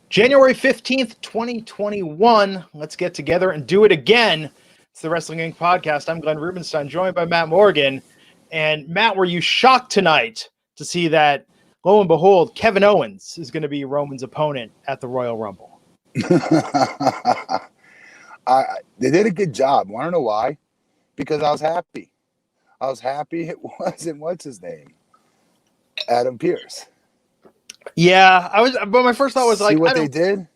January 15th, 2021. Let's get together and do it again. It's the Wrestling Inc. podcast. I'm Glenn Rubenstein, joined by Matt Morgan. And Matt, were you shocked tonight to see that, lo and behold, Kevin Owens is going to be Roman's opponent at the Royal Rumble? They did a good job. Want to know why? Because I was happy. It wasn't, what's his name? Adam Pearce. Yeah, I was, but my first thought was like, see what they did?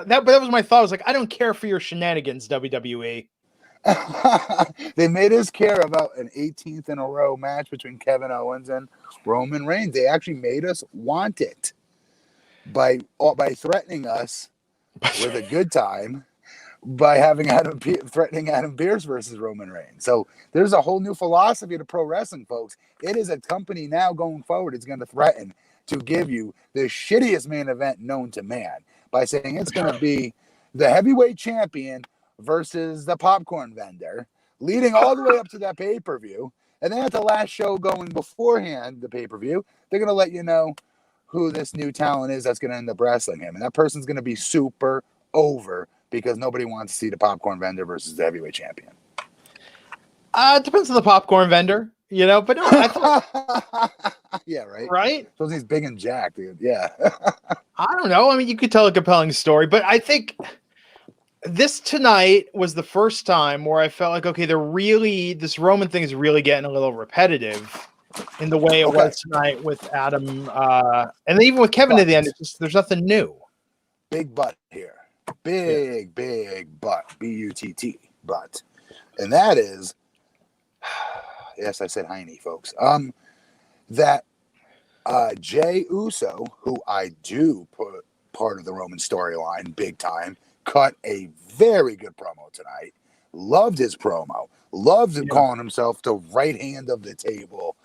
That was my thought. I was like, I don't care for your shenanigans, WWE. They made us care about an 18th in a row match between Kevin Owens and Roman Reigns. They actually made us want it by threatening us with a good time by having threatening Adam Pearce versus Roman Reigns. So there's a whole new philosophy to pro wrestling, folks. It is a company now going forward. It's going to threaten to give you the shittiest main event known to man by saying it's going to be the heavyweight champion versus the popcorn vendor, leading all the way up to that pay-per-view. And then at the last show going beforehand, the pay-per-view, they're going to let you know who this new talent is that's going to end up wrestling him. And that person's going to be super over because nobody wants to see the popcorn vendor versus the heavyweight champion. It depends on the popcorn vendor, you know, but no, I thought... Yeah, right? Right? So he's big and jacked, dude. Yeah. I don't know. I mean, you could tell a compelling story, but I think this tonight was the first time where I felt like, okay, this Roman thing is really getting a little repetitive in the way it was tonight with Adam. And then even with Kevin at the end, there's nothing new. Big butt here. Big butt. B-U-T-T. Butt. And that is, yes, I said Heine, folks. That Jey Uso, who I do put part of the Roman storyline big time, cut a very good promo tonight. Loved his promo. Loved calling himself the right hand of the table.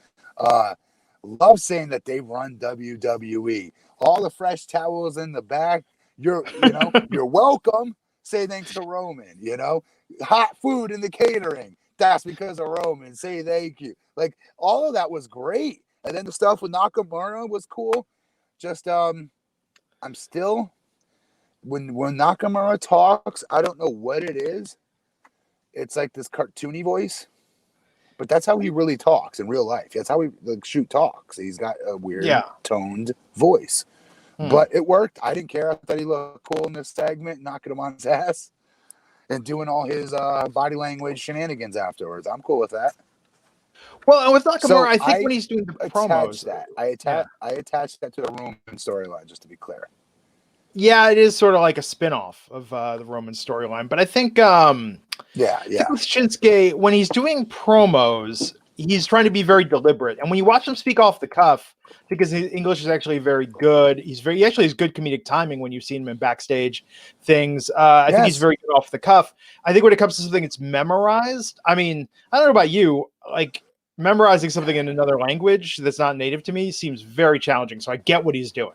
Loved saying that they run WWE. All the fresh towels in the back. You're welcome. Say thanks to Roman. Hot food in the catering. That's because of Roman. Say thank you. Like all of that was great. And then the stuff with Nakamura was cool. Just I'm still when Nakamura talks, I don't know what it is. It's like this cartoony voice, but that's how he really talks in real life. That's how Shoot talks. He's got a weird toned voice, but it worked. I didn't care. I thought he looked cool in this segment, knocking him on his ass and doing all his body language shenanigans afterwards. I'm cool with that. Well, and with Nakamura, I think when he's doing the promos, I attached that to the Roman storyline, just to be clear. Yeah, it is sort of like a spin-off of the Roman storyline. But I think, I think with Shinsuke, when he's doing promos, he's trying to be very deliberate. And when you watch him speak off the cuff, because his English is actually very good, he actually has good comedic timing when you've seen him in backstage things. I think he's very good off the cuff. I think when it comes to something that's memorized, I mean, I don't know about you, like memorizing something in another language that's not native to me seems very challenging. So I get what he's doing.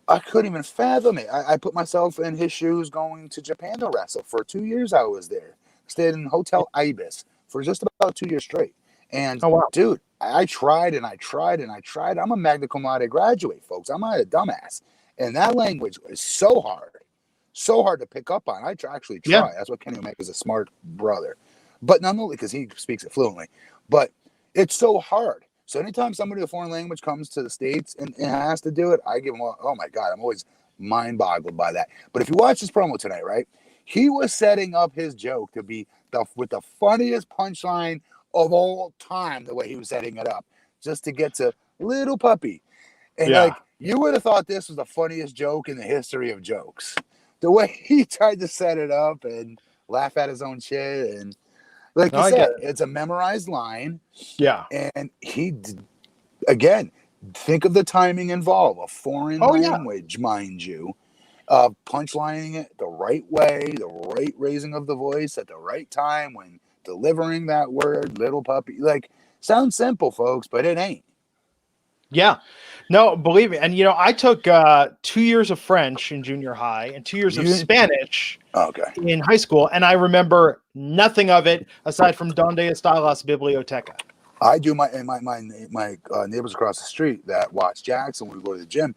I couldn't even fathom it. I put myself in his shoes going to Japan to wrestle. For 2 years I was there. Stayed in Hotel Ibis for just about 2 years straight. And dude, I tried and I tried and I tried. I'm a magna cum laude graduate, folks. I'm not a dumbass. And that language is so hard to pick up on. I actually try. Yeah. That's what Kenny Omega's a smart brother. But nonetheless, because he speaks it fluently. But it's so hard. So anytime somebody with a foreign language comes to the States and has to do it, I give him, oh my God, I'm always mind boggled by that. But if you watch this promo tonight, right, he was setting up his joke to be with the funniest punchline of all time, the way he was setting it up, just to get to little puppy. And like, you would have thought this was the funniest joke in the history of jokes. The way he tried to set it up and laugh at his own shit. And like you said, it's a memorized line. Yeah. And again, think of the timing involved. A foreign language, mind you. Punchlining it the right way, the right raising of the voice at the right time when delivering that word, little puppy. Like, sounds simple, folks, but it ain't. Yeah. No, believe me. And, I took 2 years of French in junior high and 2 years of Spanish in high school. And I remember nothing of it aside from Donde está las biblioteca. I do. My neighbors across the street that watch Jackson when we go to the gym.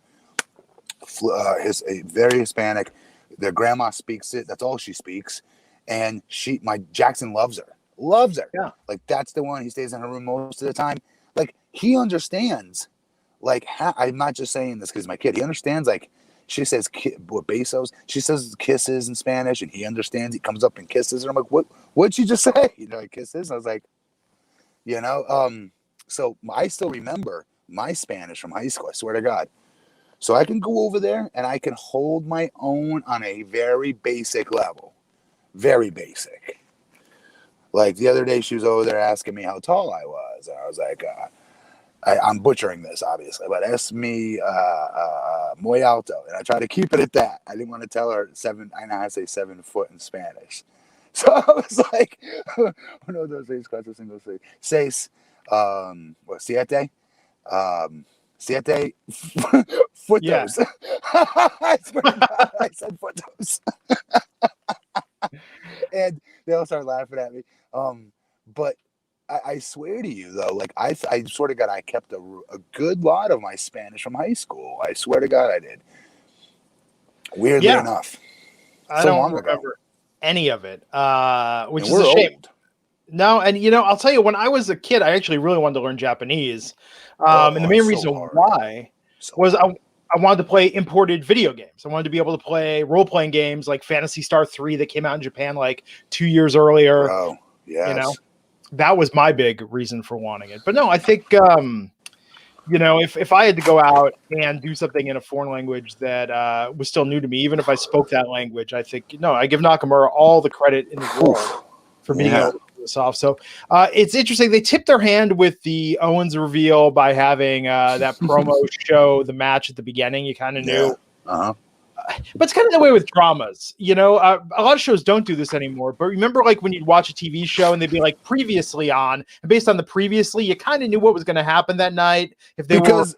very Hispanic. Their grandma speaks it. That's all she speaks. And Jackson loves her. Yeah. Like, that's the one. He stays in her room most of the time. Like, he understands. Like, I'm not just saying this because my kid. He understands, like, she says besos. She says kisses in Spanish, and he understands. He comes up and kisses her. I'm like, what'd you just say? Like, kisses? And I was like, so I still remember my Spanish from high school. I swear to God. So I can go over there and I can hold my own on a very basic level. Very basic. Like the other day, she was over there asking me how tall I was. And I was like, I'm butchering this, obviously, but es mi muy alto. And I try to keep it at that. I didn't want to tell her I know how to say 7 foot in Spanish. So I was like, uno, dos, tres, cuatro, cinco, seis, siete, siete foot toes. I swear to God, I said foot toes. And they all started laughing at me. But I swear to you, though, like I swear to God, I kept a good lot of my Spanish from high school. I swear to God, I did. Weirdly enough, I don't remember any of it, which is a shame. Old. No, and I'll tell you, when I was a kid, I actually really wanted to learn Japanese, and the main reason why was I wanted to play imported video games. I wanted to be able to play role-playing games like Phantasy Star 3 that came out in Japan like 2 years earlier. Oh, yes. That was my big reason for wanting it. But no, I think, if I had to go out and do something in a foreign language that was still new to me, even if I spoke that language, I think, I give Nakamura all the credit in the world for being able to pull this off. So it's interesting. They tipped their hand with the Owens reveal by having that promo show the match at the beginning. You kind of knew. Uh-huh. But it's kind of the way with dramas, a lot of shows don't do this anymore. But remember, like when you'd watch a TV show and they'd be like previously on, and based on the previously, you kind of knew what was going to happen that night if they because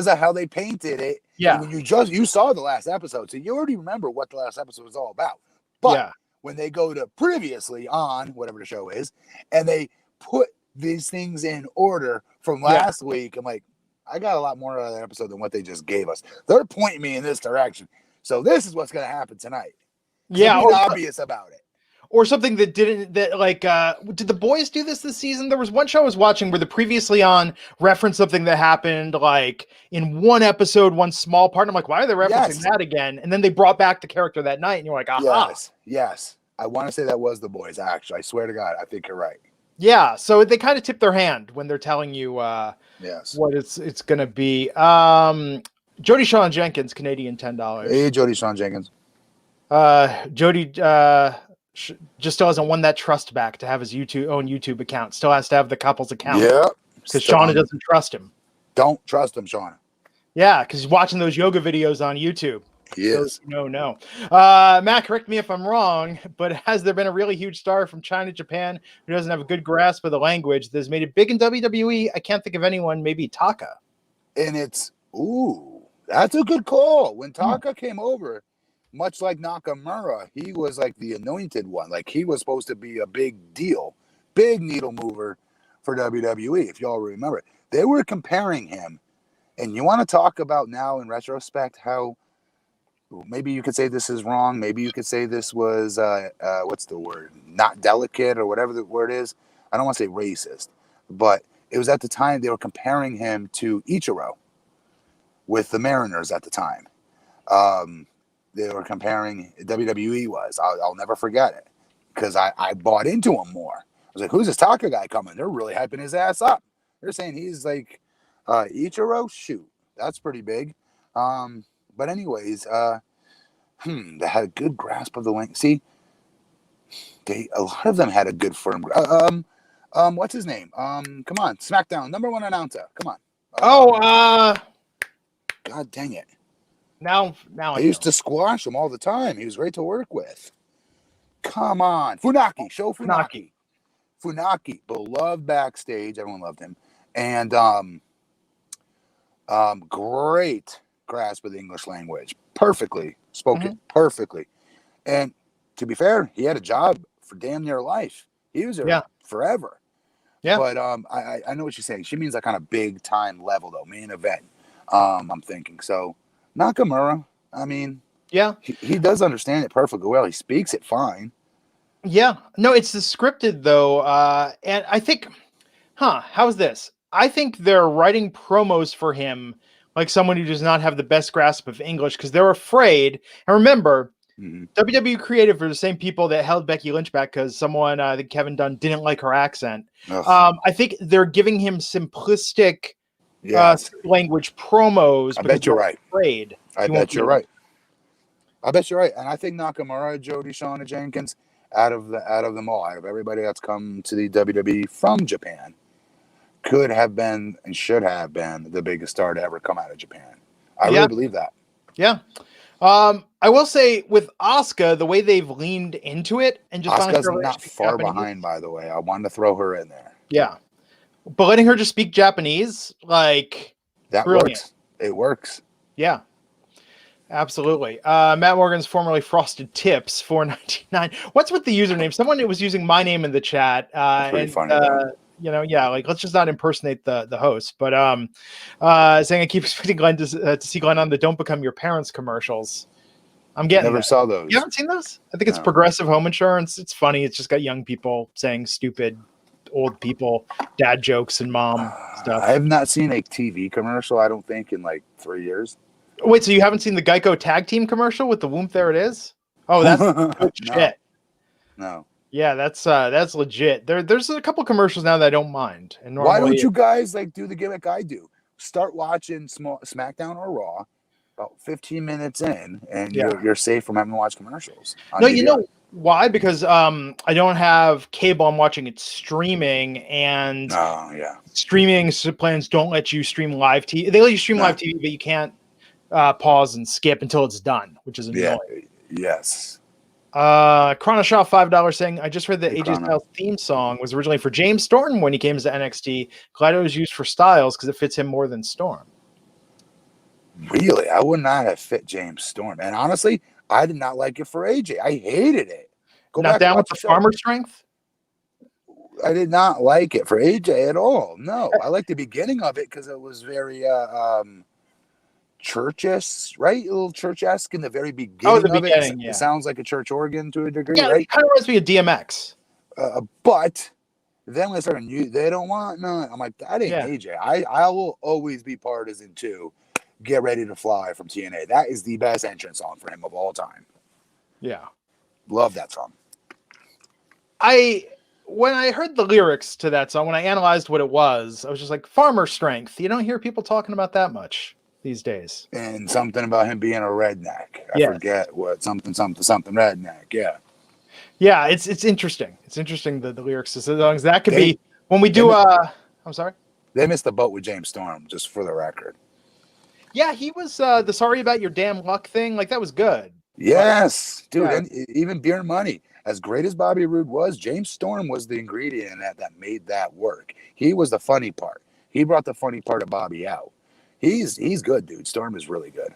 of how they painted it. Yeah, when you saw the last episode, so you already remember what the last episode was all about. But when they go to previously on whatever the show is, and they put these things in order from last week, I'm like, I got a lot more out of that episode than what they just gave us. They're pointing me in this direction. So this is what's going to happen tonight. Yeah. Be obvious about it. Or something that did the boys do this season? There was one show I was watching where the previously on referenced something that happened like in one episode, one small part. And I'm like, why are they referencing that again? And then they brought back the character that night and you're like, aha. Yes. I want to say that was the boys, actually. I swear to God, I think you're right. Yeah, so they kind of tip their hand when they're telling you what it's going to be. Jody Sean Jenkins, Canadian $10. Hey, Jody Sean Jenkins. Jody just still hasn't won that trust back to have his own YouTube account. Still has to have the couple's account. Yeah, because Shauna doesn't trust him. Don't trust him, Shauna. Yeah, because he's watching those yoga videos on YouTube. Yes. So, no. Matt, correct me if I'm wrong, but has there been a really huge star from China, Japan, who doesn't have a good grasp of the language that has made it big in WWE? I can't think of anyone. Maybe Taka. And that's a good call. When Taka came over, much like Nakamura, he was like the anointed one. Like he was supposed to be a big deal, big needle mover for WWE. If y'all remember, they were comparing him. And you want to talk about now in retrospect how maybe you could say this is wrong. Maybe you could say this was, what's the word? Not delicate or whatever the word is. I don't want to say racist, but it was at the time they were comparing him to Ichiro with the Mariners at the time. They were comparing, WWE was. I'll never forget it because I bought into him more. I was like, who's this Taka guy coming? They're really hyping his ass up. They're saying he's like Ichiro. Shoot, that's pretty big. But anyways, they had a good grasp of the link. See, a lot of them had a good firm. What's his name? Come on, SmackDown #1 announcer. Come on. God dang it! Now I used to squash him all the time. He was great to work with. Come on, Funaki, Sho Funaki. Funaki, beloved backstage. Everyone loved him, and great grasp of the English language, perfectly spoken, perfectly. And to be fair, he had a job for damn near life. He was there forever. Yeah. But I know what you're saying. She means like on a big time level though, main event. I'm thinking so. Nakamura, I mean, yeah, he does understand it perfectly well. He speaks it fine. Yeah. No, it's the scripted though. And I think, how's this? I think they're writing promos for him like someone who does not have the best grasp of English because they're afraid. And remember, WWE creative are the same people that held Becky Lynch back because someone, I think Kevin Dunn, didn't like her accent. I think they're giving him simplistic language promos. I bet you're right. Afraid. I bet you're right. I bet you're right. And I think Nakamura, Jody, Shawn, and Jenkins, out of them all, out of everybody that's come to the WWE from Japan, could have been and should have been the biggest star to ever come out of Japan. I really believe that. Yeah. I will say with Asuka, the way they've leaned into it and just Asuka's not far behind, by the way. I wanted to throw her in there. Yeah. But letting her just speak Japanese, like that brilliant. Works. It works. Yeah. Absolutely. Matt Morgan's formerly Frosted Tips, $4.99. What's with the username? Someone was using my name in the chat. Pretty funny. Like let's just not impersonate the host. But saying I keep expecting Glenn to see Glenn on the "Don't Become Your Parents" commercials. I'm getting. Never saw those. You haven't seen those? I think it's Progressive Home Insurance. It's funny. It's just got young people saying stupid old people dad jokes and mom stuff. I have not seen a TV commercial. I don't think in like 3 years. Wait, so you haven't seen the Geico tag team commercial with the whoomp? There it is. Oh, that's good shit. No. Yeah, that's legit. There's a couple commercials now that I don't mind. And why don't you guys like do the gimmick I do? Start watching SmackDown or Raw about 15 minutes in, and you're safe from having to watch commercials. No, you know why? Because I don't have cable. I'm watching it streaming, and streaming plans don't let you stream live TV. They let you stream live TV, but you can't pause and skip until it's done, which is annoying. Yes. Chronoshaw $5 saying, I just heard that AJ Styles theme song was originally for James Storm when he came to NXT. Glad it was used for Styles because it fits him more than Storm. Really? I would not have fit James Storm. And honestly, I did not like it for AJ. I hated it. Not down with the farmer strength? I did not like it for AJ at all. No. I liked the beginning of it because it was very church-esque, right? A little church-esque in the very beginning of it. It sounds like a church organ to a degree, right? It kind of reminds me of DMX. But then when they started, they don't want none. I'm like, that ain't AJ. I will always be partisan to Get Ready to Fly from TNA. That is the best entrance song for him of all time. Yeah. Love that song. When I heard the lyrics to that song, when I analyzed what it was, I was just like, farmer strength. You don't hear people talking about that much these days. And something about him being a redneck. I forget what something redneck. Yeah. Yeah, it's interesting. It's interesting the lyrics to songs. That could be when we do I'm sorry. They missed the boat with James Storm, just for the record. Yeah, he was the sorry about your damn luck thing. Like that was good. Yes, dude. Yeah. And even Beer and Money, as great as Bobby Roode was, James Storm was the ingredient in that made that work. He was the funny part. He brought the funny part of Bobby out. He's good, dude. Storm is really good.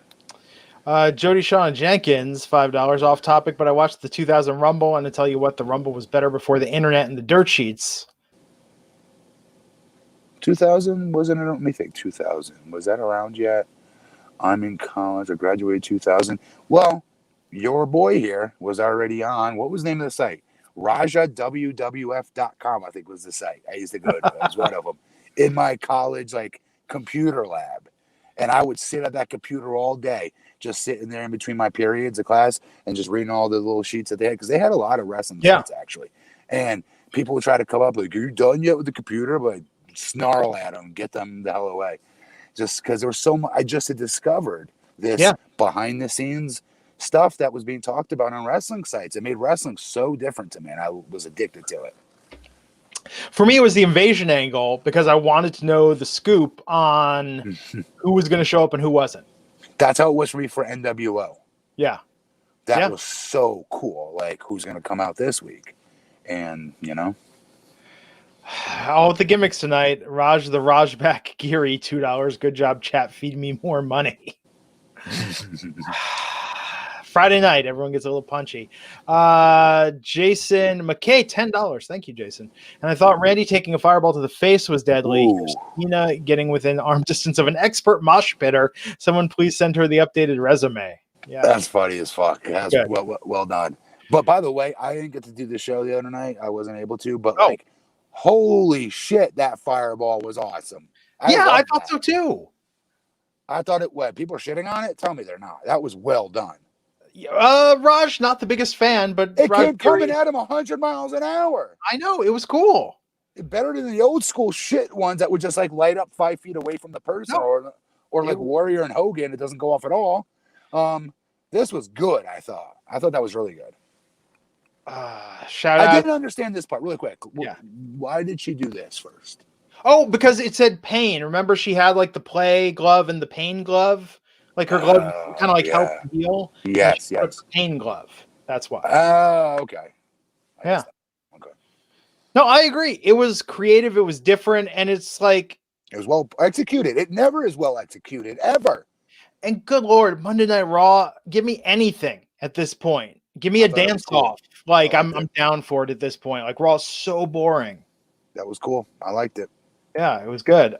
Jody Shawn Jenkins, $5 off topic, but I watched the 2000 Rumble, and to tell you what, the Rumble was better before the internet and the dirt sheets. 2000 wasn't it? Let me think. 2000 was that around yet? I'm in college. I graduated 2000. Well, your boy here was already on. What was the name of the site? RajaWWF.com, I think was the site. I used to go to. It was one of them in my college computer lab. And I would sit at that computer all day, just sitting there in between my periods of class and just reading all the little sheets that they had, because they had a lot of wrestling sheets, actually. And people would try to come up like, are you done yet with the computer? But I'd snarl at them, get them the hell away. Just because there was so much, I just had discovered this behind-the-scenes stuff that was being talked about on wrestling sites. It made wrestling so different to me, and I was addicted to it. For me, it was the invasion angle because I wanted to know the scoop on who was going to show up and who wasn't. That's how it was for me for NWO. Yeah. That was so cool. Like, who's going to come out this week? And, all with the gimmicks tonight. Rajback Geary, $2. Good job, chat. Feed me more money. Friday night. Everyone gets a little punchy. Jason McKay, $10. Thank you, Jason. And I thought Randy taking a fireball to the face was deadly. Christina getting within arm distance of an expert mosh pitter. Someone please send her the updated resume. Yeah, that's funny as fuck. That's well done. But by the way, I didn't get to do the show the other night. I wasn't able to. But like, holy shit, that fireball was awesome. I thought so too. I thought it. What, people are shitting on it? Tell me they're not. That was well done. Raj, not the biggest fan, but it came coming at him 100 miles an hour. I know, it was cool. Better than the old school shit ones that would just like light up 5 feet away from the person, or like Warrior and Hogan. It doesn't go off at all. This was good. I thought that was really good. Shout out. I didn't understand this part really quick. Yeah. Why did she do this first? Oh, because it said pain. Remember, she had like the play glove and the pain glove. Like her glove kind of like helped heal. Yes. Pain glove. That's why. Oh, okay. Yeah. Okay. No, I agree. It was creative. It was different, and it's like it was well executed. It never is well executed ever. And good Lord, Monday Night Raw, give me anything at this point. Give me a dance off. Like I'm down for it at this point. Like Raw's so boring. That was cool. I liked it. Yeah, it was good.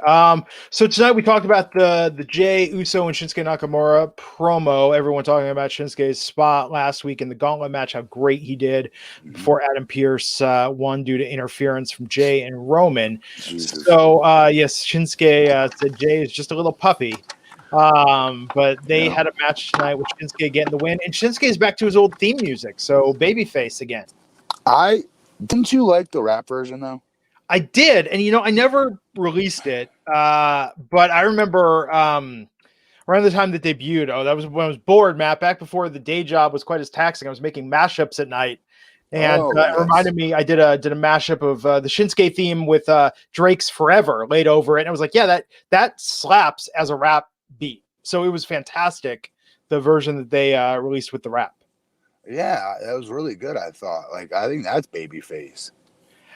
So tonight we talked about the Jey Uso and Shinsuke Nakamura promo. Everyone talking about Shinsuke's spot last week in the Gauntlet match, how great he did before Adam Pearce won due to interference from Jey and Roman. Jesus. So yes, Shinsuke said Jey is just a little puppy. But they had a match tonight with Shinsuke getting the win, and Shinsuke is back to his old theme music, so babyface again. Didn't you like the rap version though? I did, and I never released it, but I remember around the time that debuted. That was when I was bored, Matt. Back before the day job was quite as taxing, I was making mashups at night, and it reminded me. I did a mashup of the Shinsuke theme with Drake's "Forever" laid over it, and I was like, yeah, that slaps as a rap beat. So it was fantastic, the version that they released with the rap. Yeah, that was really good. I thought. I think that's babyface.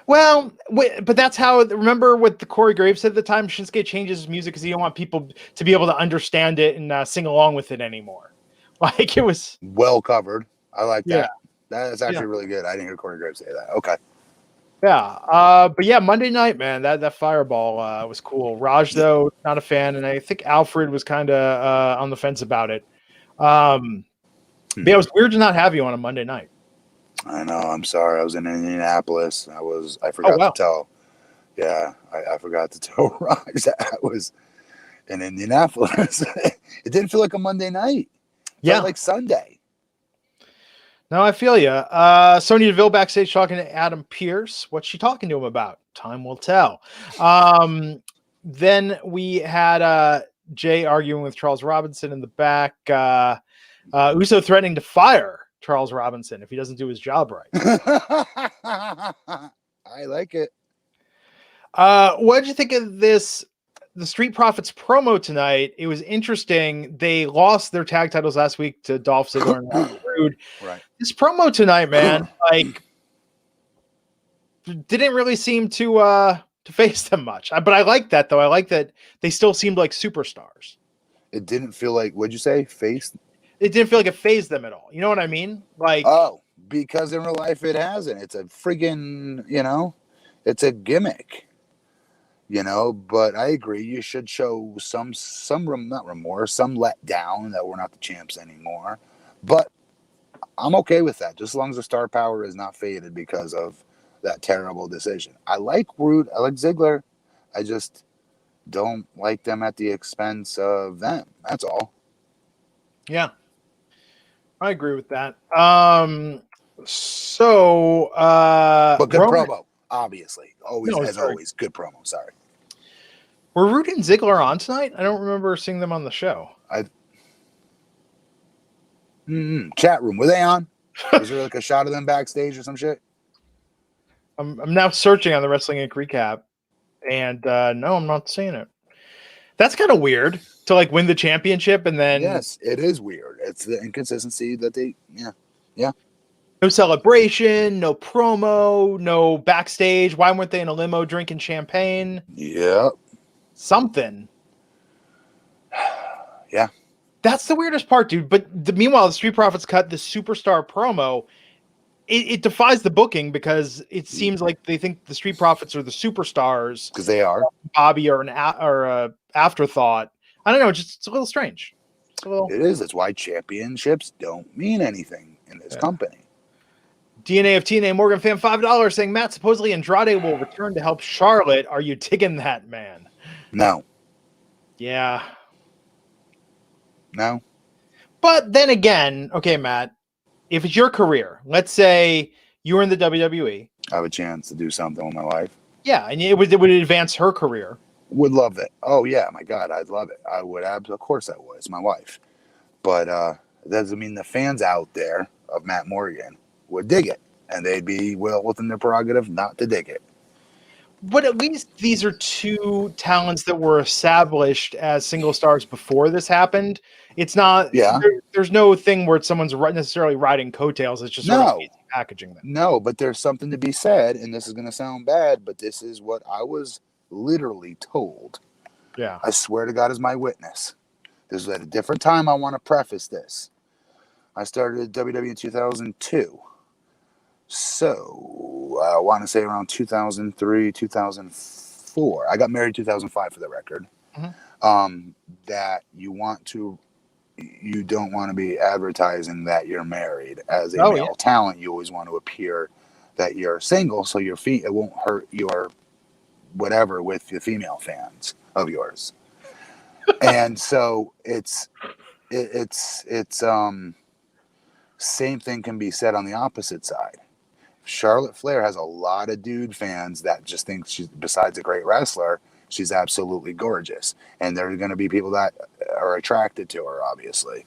Well, but that's how. Remember what the Corey Graves said at the time? Shinsuke changes his music because he don't want people to be able to understand it and sing along with it anymore. Like it was well covered. I like that. That's actually really good. I didn't hear Corey Graves say that. Okay. Yeah, but yeah, Monday night, man, that fireball was cool. Raj, though, not a fan, and I think Alfred was kind of on the fence about it. But yeah, it was weird to not have you on a Monday night. I know. I'm sorry. I was in Indianapolis. I forgot to tell. Yeah, I forgot to tell Raj that I was in Indianapolis. It didn't feel like a Monday night. It felt like Sunday. No, I feel you. Sonya Deville backstage talking to Adam Pearce. What's she talking to him about? Time will tell. Then we had Jey arguing with Charles Robinson in the back. Uso threatening to fire Charles Robinson if he doesn't do his job right. I like it. What did you think of this? The Street Profits promo tonight? It was interesting. They lost their tag titles last week to Dolph Ziggler and Rude. Right. This promo tonight, man, didn't really seem to face them much. But I like that though. I like that they still seemed like superstars. It didn't feel like, what'd you say? Face? It didn't feel like it phased them at all. You know what I mean? Because in real life it hasn't. It's a friggin', it's a gimmick. But I agree. You should show some not remorse, some let down that we're not the champs anymore. But I'm okay with that, just as long as the star power is not faded because of that terrible decision. I like Rude. I like Ziggler. I just don't like them at the expense of them. That's all. Yeah, I agree with that. But good promo, obviously. Always, good promo. Sorry. Were Rude and Ziggler on tonight? I don't remember seeing them on the show. Chat room. Were they on? Was there like a shot of them backstage or some shit? I'm now searching on the Wrestling Inc. recap, and no, I'm not seeing it. That's kind of weird to win the championship and then. Yes, it is weird. It's the inconsistency that they. Yeah. No celebration, no promo, no backstage. Why weren't they in a limo drinking champagne? Yeah. Something. Yeah. That's the weirdest part, dude. But meanwhile, the Street Profits cut the superstar promo. It defies the booking because it seems like they think the Street Profits are the superstars. Because they are. Bobby or an afterthought. I don't know. It's a little strange. It is. That's why championships don't mean anything in this company. DNA of TNA Morgan fan $5 saying, Matt, supposedly Andrade will return to help Charlotte. Are you digging that, man? No. Yeah. No. But then again, okay, Matt, if it's your career, let's say you were in the WWE. I have a chance to do something with my life. Yeah, and it would advance her career. Would love it. Oh, yeah, my God, I'd love it. I would. Of course I would. It's my wife. But it doesn't mean the fans out there of Matt Morgan would dig it. And they'd be well within their prerogative not to dig it. But at least these are two talents that were established as single stars before this happened. It's not. Yeah. There's no thing where someone's necessarily riding coattails. It's just sort of packaging them. No, but there's something to be said, and this is going to sound bad, but this is what I was literally told. Yeah. I swear to God as my witness. This is at a different time. I want to preface this. I started at WWE in 2002. So I want to say around 2003, 2004. I got married in 2005 for the record. Mm-hmm. That you don't want to be advertising that you're married as a male talent. You always want to appear that you're single, so your feet it won't hurt your whatever with the female fans of yours. And so it's same thing can be said on the opposite side. Charlotte Flair has a lot of dude fans that just think she's, besides a great wrestler, she's absolutely gorgeous. And there are going to be people that are attracted to her, obviously,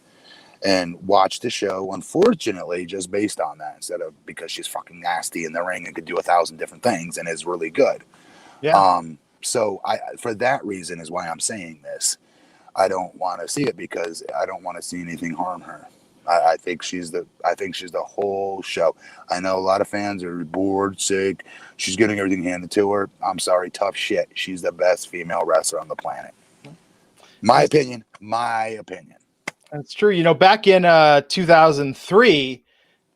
and watch the show, unfortunately, just based on that, instead of because she's fucking nasty in the ring and could do 1,000 different things and is really good. Yeah. So for that reason is why I'm saying this. I don't want to see it because I don't want to see anything harm her. I think she's the whole show. I know a lot of fans are bored, sick. She's getting everything handed to her. I'm sorry, tough shit. She's the best female wrestler on the planet. My opinion. That's true. You know, back in 2003,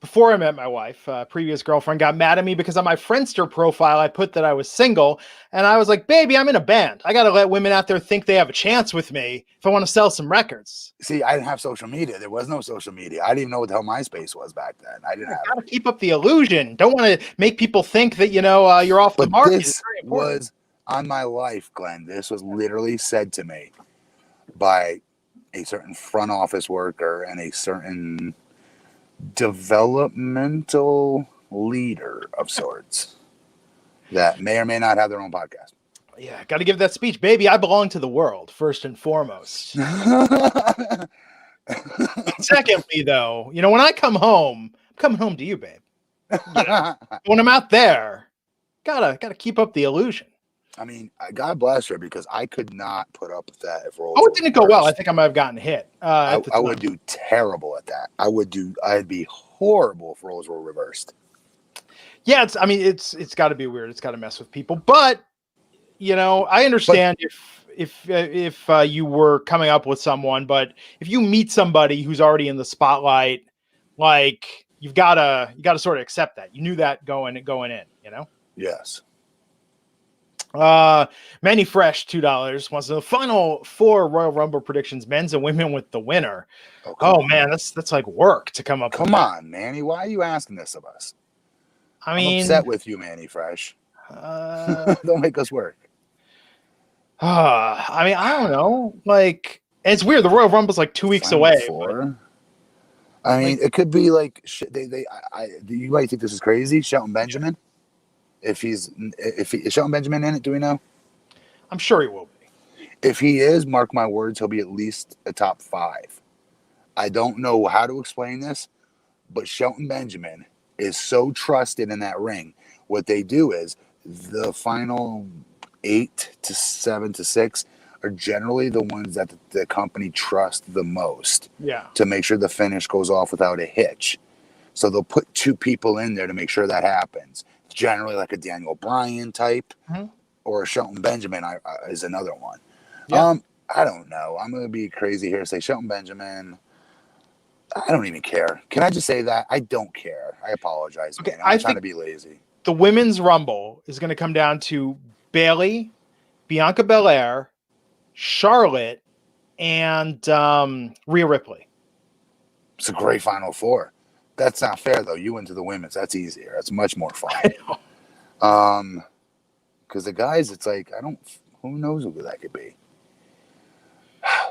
before I met my wife, previous girlfriend got mad at me because on my Friendster profile, I put that I was single. And I was like, baby, I'm in a band. I got to let women out there think they have a chance with me if I want to sell some records. See, I didn't have social media. There was no social media. I didn't even know what the hell MySpace was back then. I didn't have got to keep up the illusion. Don't want to make people think that, you're off the market. This was on my life, Glenn. This was literally said to me by a certain front office worker and a certain developmental leader of sorts that may or may not have their own podcast. Yeah, got to give that speech. Baby, I belong to the world, first and foremost. Secondly, though, when I come home, I'm coming home to you, babe. When I'm out there, gotta keep up the illusion. I mean, God bless her, because I could not put up with that. It didn't go well. I think I might have gotten hit. I would do terrible at that. I'd be horrible if roles were reversed. Yeah, it's got to be weird. It's got to mess with people. But I understand if you were coming up with someone, but if you meet somebody who's already in the spotlight, like you gotta sort of accept that. You knew that going in. Yes. Manny Fresh, $2 wants to know the final 4 Royal Rumble predictions, men's and women, with the winner. Oh man, that's like work to come up with. Come on, Manny. Why are you asking this of us? I'm upset with you, Manny Fresh. Don't make us work. I don't know. Like, it's weird. The Royal Rumble's like 2 weeks away. It could be like you might think this is crazy. Shelton Benjamin. If is Shelton Benjamin in it, do we know? I'm sure he will be. If he is, mark my words, he'll be at least a top 5. I don't know how to explain this, but Shelton Benjamin is so trusted in that ring. What they do is the final 8 to 7 to 6 are generally the ones that the company trusts the most. Yeah. To make sure the finish goes off without a hitch. So they'll put 2 people in there to make sure that happens. Generally like a Daniel Bryan type, or a Shelton Benjamin is another one. Yeah. I don't know. I'm going to be crazy here. Say Shelton Benjamin. I don't even care. Can I just say that? I don't care. I apologize, man. I'm trying to be lazy. The Women's Rumble is going to come down to Bayley, Bianca Belair, Charlotte, and Rhea Ripley. It's a great Final Four. That's not fair, though. You went to the women's. That's easier. That's much more fun. Because the guys, it's like, who knows who that could be?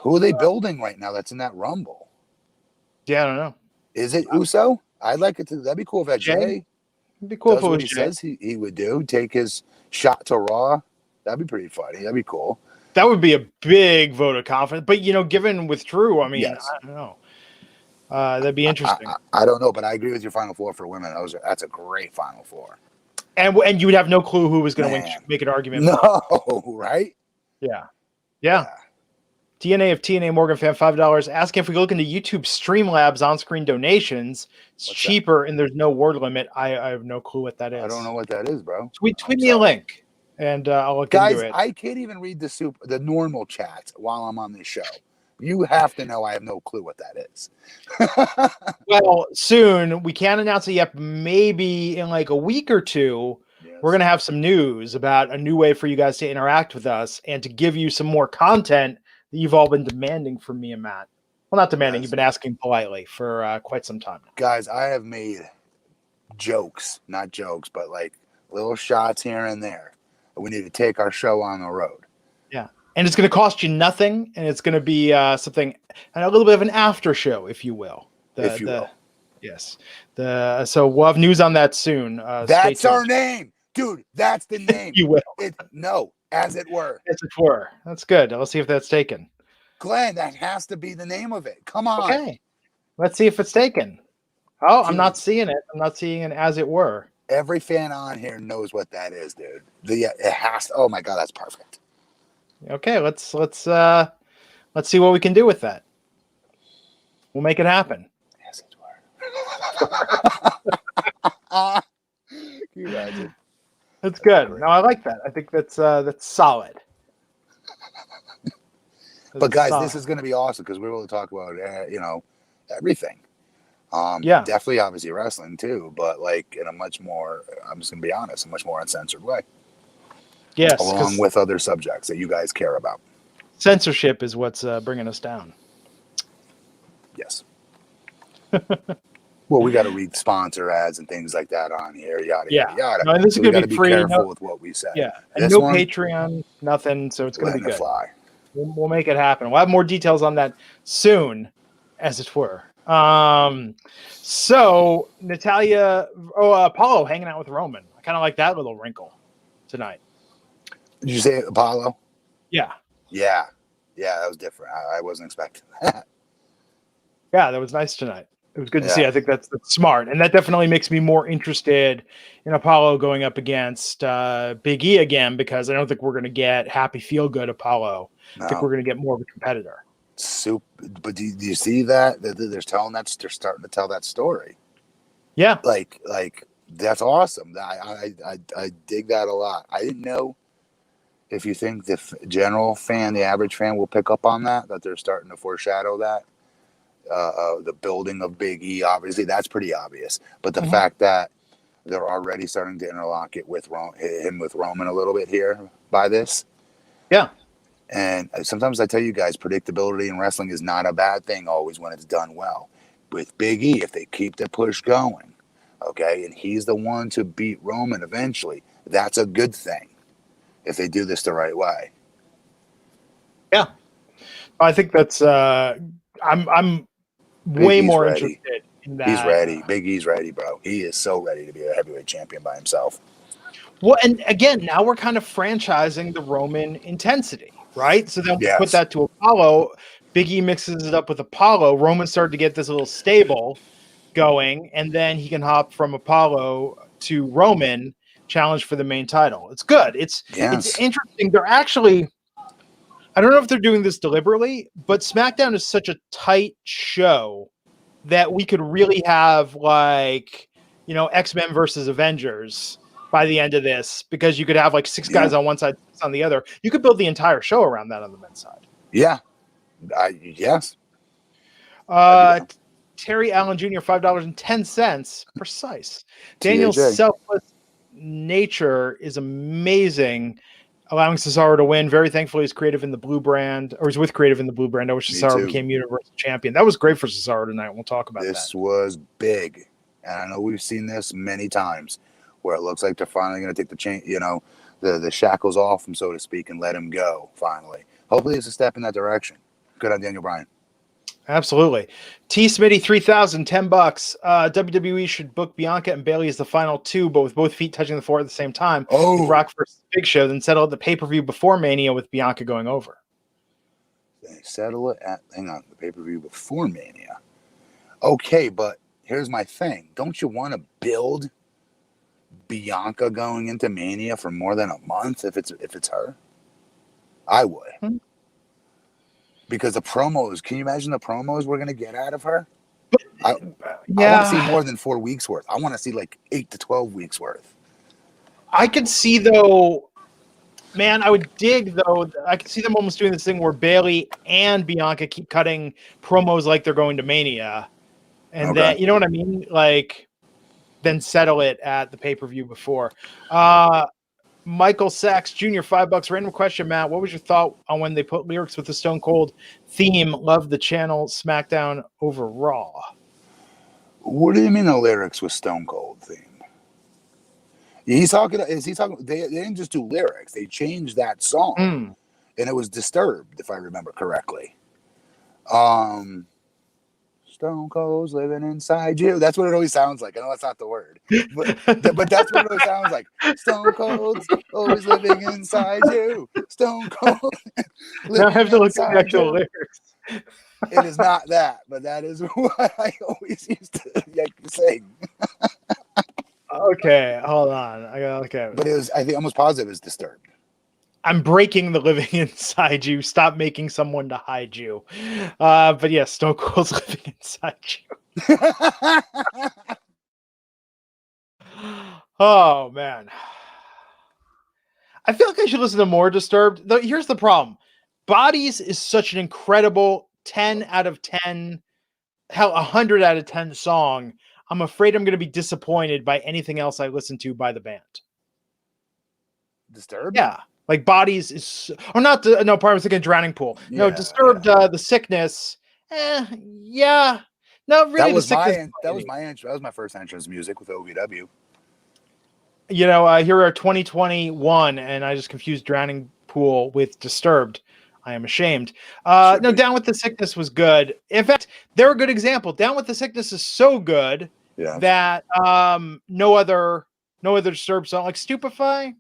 Who are they building right now that's in that Rumble? Yeah, I don't know. Is it Uso? I'd like it to. That'd be cool if that Jay. It'd be cool if it was what he says he would do. Take his shot to Raw. That'd be pretty funny. That'd be cool. That would be a big vote of confidence. But, given with Drew, I mean, yes. I don't know. That'd be interesting. I don't know, but I agree with your Final Four for women. That's a great Final Four. And you would have no clue who was going to make an argument. No, right? Yeah. DNA of TNA Morgan fan, $5. Asking if we look into YouTube Streamlabs on-screen donations. It's cheaper and there's no word limit. I have no clue what that is. I don't know what that is, bro. Tweet me a link and I'll look into it. Guys, I can't even read the normal chat while I'm on this show. You have to know I have no clue what that is. Well, soon. We can't announce it yet. Maybe in like a week or two, we're going to have some news about a new way for you guys to interact with us and to give you some more content that you've all been demanding from me and Matt. Well, not demanding. You've been asking politely for quite some time now. Guys, I have made not jokes, but like little shots here and there. We need to take our show on the road. Yeah. And it's going to cost you nothing, and it's going to be something, and a little bit of an after show, if you will. If you will. Yes. So we'll have news on that soon. That's our name. Dude, that's the name. You will. As it were. As it were. That's good. Let's see if that's taken. Glenn, that has to be the name of it. Come on. Okay. Let's see if it's taken. Oh, dude. I'm not seeing it. I'm not seeing it as it were. Every fan on here knows what that is, dude. It has to, oh my God, that's perfect. Okay, let's see what we can do with that. We'll make it happen. Yes, it were. Can you imagine? That's good. No, I like that. I think that's solid. But guys, this is going to be awesome because we're able to talk about everything. Definitely, obviously wrestling too, but like in a much more, I'm just going to be honest, a much more uncensored way. Yes, along with other subjects that you guys care about. Censorship is what's bringing us down. Yes. Well, we got to read sponsor ads and things like that on here. Yada yada. No, this is going to be free. Careful with what we say. Yeah, and no Patreon, nothing. So it's going to be good. Fly. We'll make it happen. We'll have more details on that soon, as it were. So Natalia, Apollo hanging out with Roman. I kind of like that little wrinkle tonight. Did you say Apollo? Yeah. Yeah, that was different. I wasn't expecting that. Yeah, that was nice tonight. It was good to see. I think that's smart. And that definitely makes me more interested in Apollo going up against Big E again, because I don't think we're going to get happy, feel good Apollo. No. I think we're going to get more of a competitor. But do you see that? They're starting to tell that story. Yeah. Like that's awesome. I dig that a lot. I didn't know if you think the general fan, the average fan will pick up on that they're starting to foreshadow that. The building of Big E, obviously, that's pretty obvious. But the fact that they're already starting to interlock it with him with Roman a little bit here by this. Yeah. And sometimes I tell you guys, predictability in wrestling is not a bad thing always when it's done well. With Big E, if they keep the push going, okay, and he's the one to beat Roman eventually, that's a good thing if they do this the right way. Yeah. I think that's I'm way more interested in that. He's ready. Big E's ready, bro. He is so ready to be a heavyweight champion by himself. Well, and again, now we're kind of franchising the Roman intensity, right? So then we put that to Apollo. Big E mixes it up with Apollo. Roman started to get this little stable going, and then he can hop from Apollo to Roman, challenge for the main title. It's good. It's interesting. They're actually, I don't know if they're doing this deliberately, but SmackDown is such a tight show that we could really have X-Men versus Avengers by the end of this, because you could have 6 guys on one side, 6 on the other. You could build the entire show around that on the men's side. Yeah. Yes. Terry Allen Jr., $5.10. Precise. Daniel's TAJ. selfless nature is amazing, allowing Cesaro to win. Very thankful he's creative in the blue brand, or he's with creative in the blue brand. I wish Cesaro became Universal Champion. That was great for Cesaro tonight. We'll talk about that. This was big. And I know we've seen this many times where it looks like they're finally going to take the chain, the shackles off him, so to speak, and let him go finally. Hopefully it's a step in that direction. Good on Daniel Bryan. Absolutely. T. Smitty, $3,000, $10. WWE should book Bianca and Bayley as the final two, but with both feet touching the floor at the same time. Oh, with Rock versus Big Show, then settle at the pay-per-view before Mania with Bianca going over. They settle it at the pay-per-view before Mania. Okay, but here's my thing. Don't you want to build Bianca going into Mania for more than a month if it's her? I would. Mm-hmm. Because the promos, can you imagine the promos we're going to get out of her? I want to see more than 4 weeks worth. I want to see like 8 to 12 weeks worth. I could see, though, man, I would dig, though. I could see them almost doing this thing where Bayley and Bianca keep cutting promos like they're going to Mania. And then, you know what I mean? Like, then settle it at the pay-per-view before. Michael Sachs Jr., $5. Random question, Matt. What was your thought on when they put lyrics with the Stone Cold theme? Love the channel SmackDown over Raw. What do you mean the lyrics with Stone Cold theme? Is he talking? They didn't just do lyrics. They changed that song, and it was Disturbed, if I remember correctly. Stone Cold's living inside you. That's what it always sounds like. I know that's not the word, but that's what it always sounds like. Stone Cold's always living inside you. Stone Cold. Now I have to look at the actual lyrics. It is not that, but that is what I always used to sing. Okay, hold on. Okay. But I think almost positive is Disturbed. I'm breaking the living inside you. Stop making someone to hide you. But yes, Stone Cold's living inside you. Oh, man. I feel like I should listen to more Disturbed. Though here's the problem. Bodies is such an incredible 10 out of 10, hell, 100 out of 10 song. I'm afraid I'm going to be disappointed by anything else I listen to by the band. Disturbed? Yeah. Like Bodies is, or not. No, part I was thinking Drowning Pool. Yeah, no, Disturbed. The Sickness. Yeah. No, really. That was my first entrance music with OVW. Here are 2021, and I just confused Drowning Pool with Disturbed. I am ashamed. No, Down with the Sickness was good. In fact, they're a good example. Down with the Sickness is so good that no other Disturbed song, like Stupefy,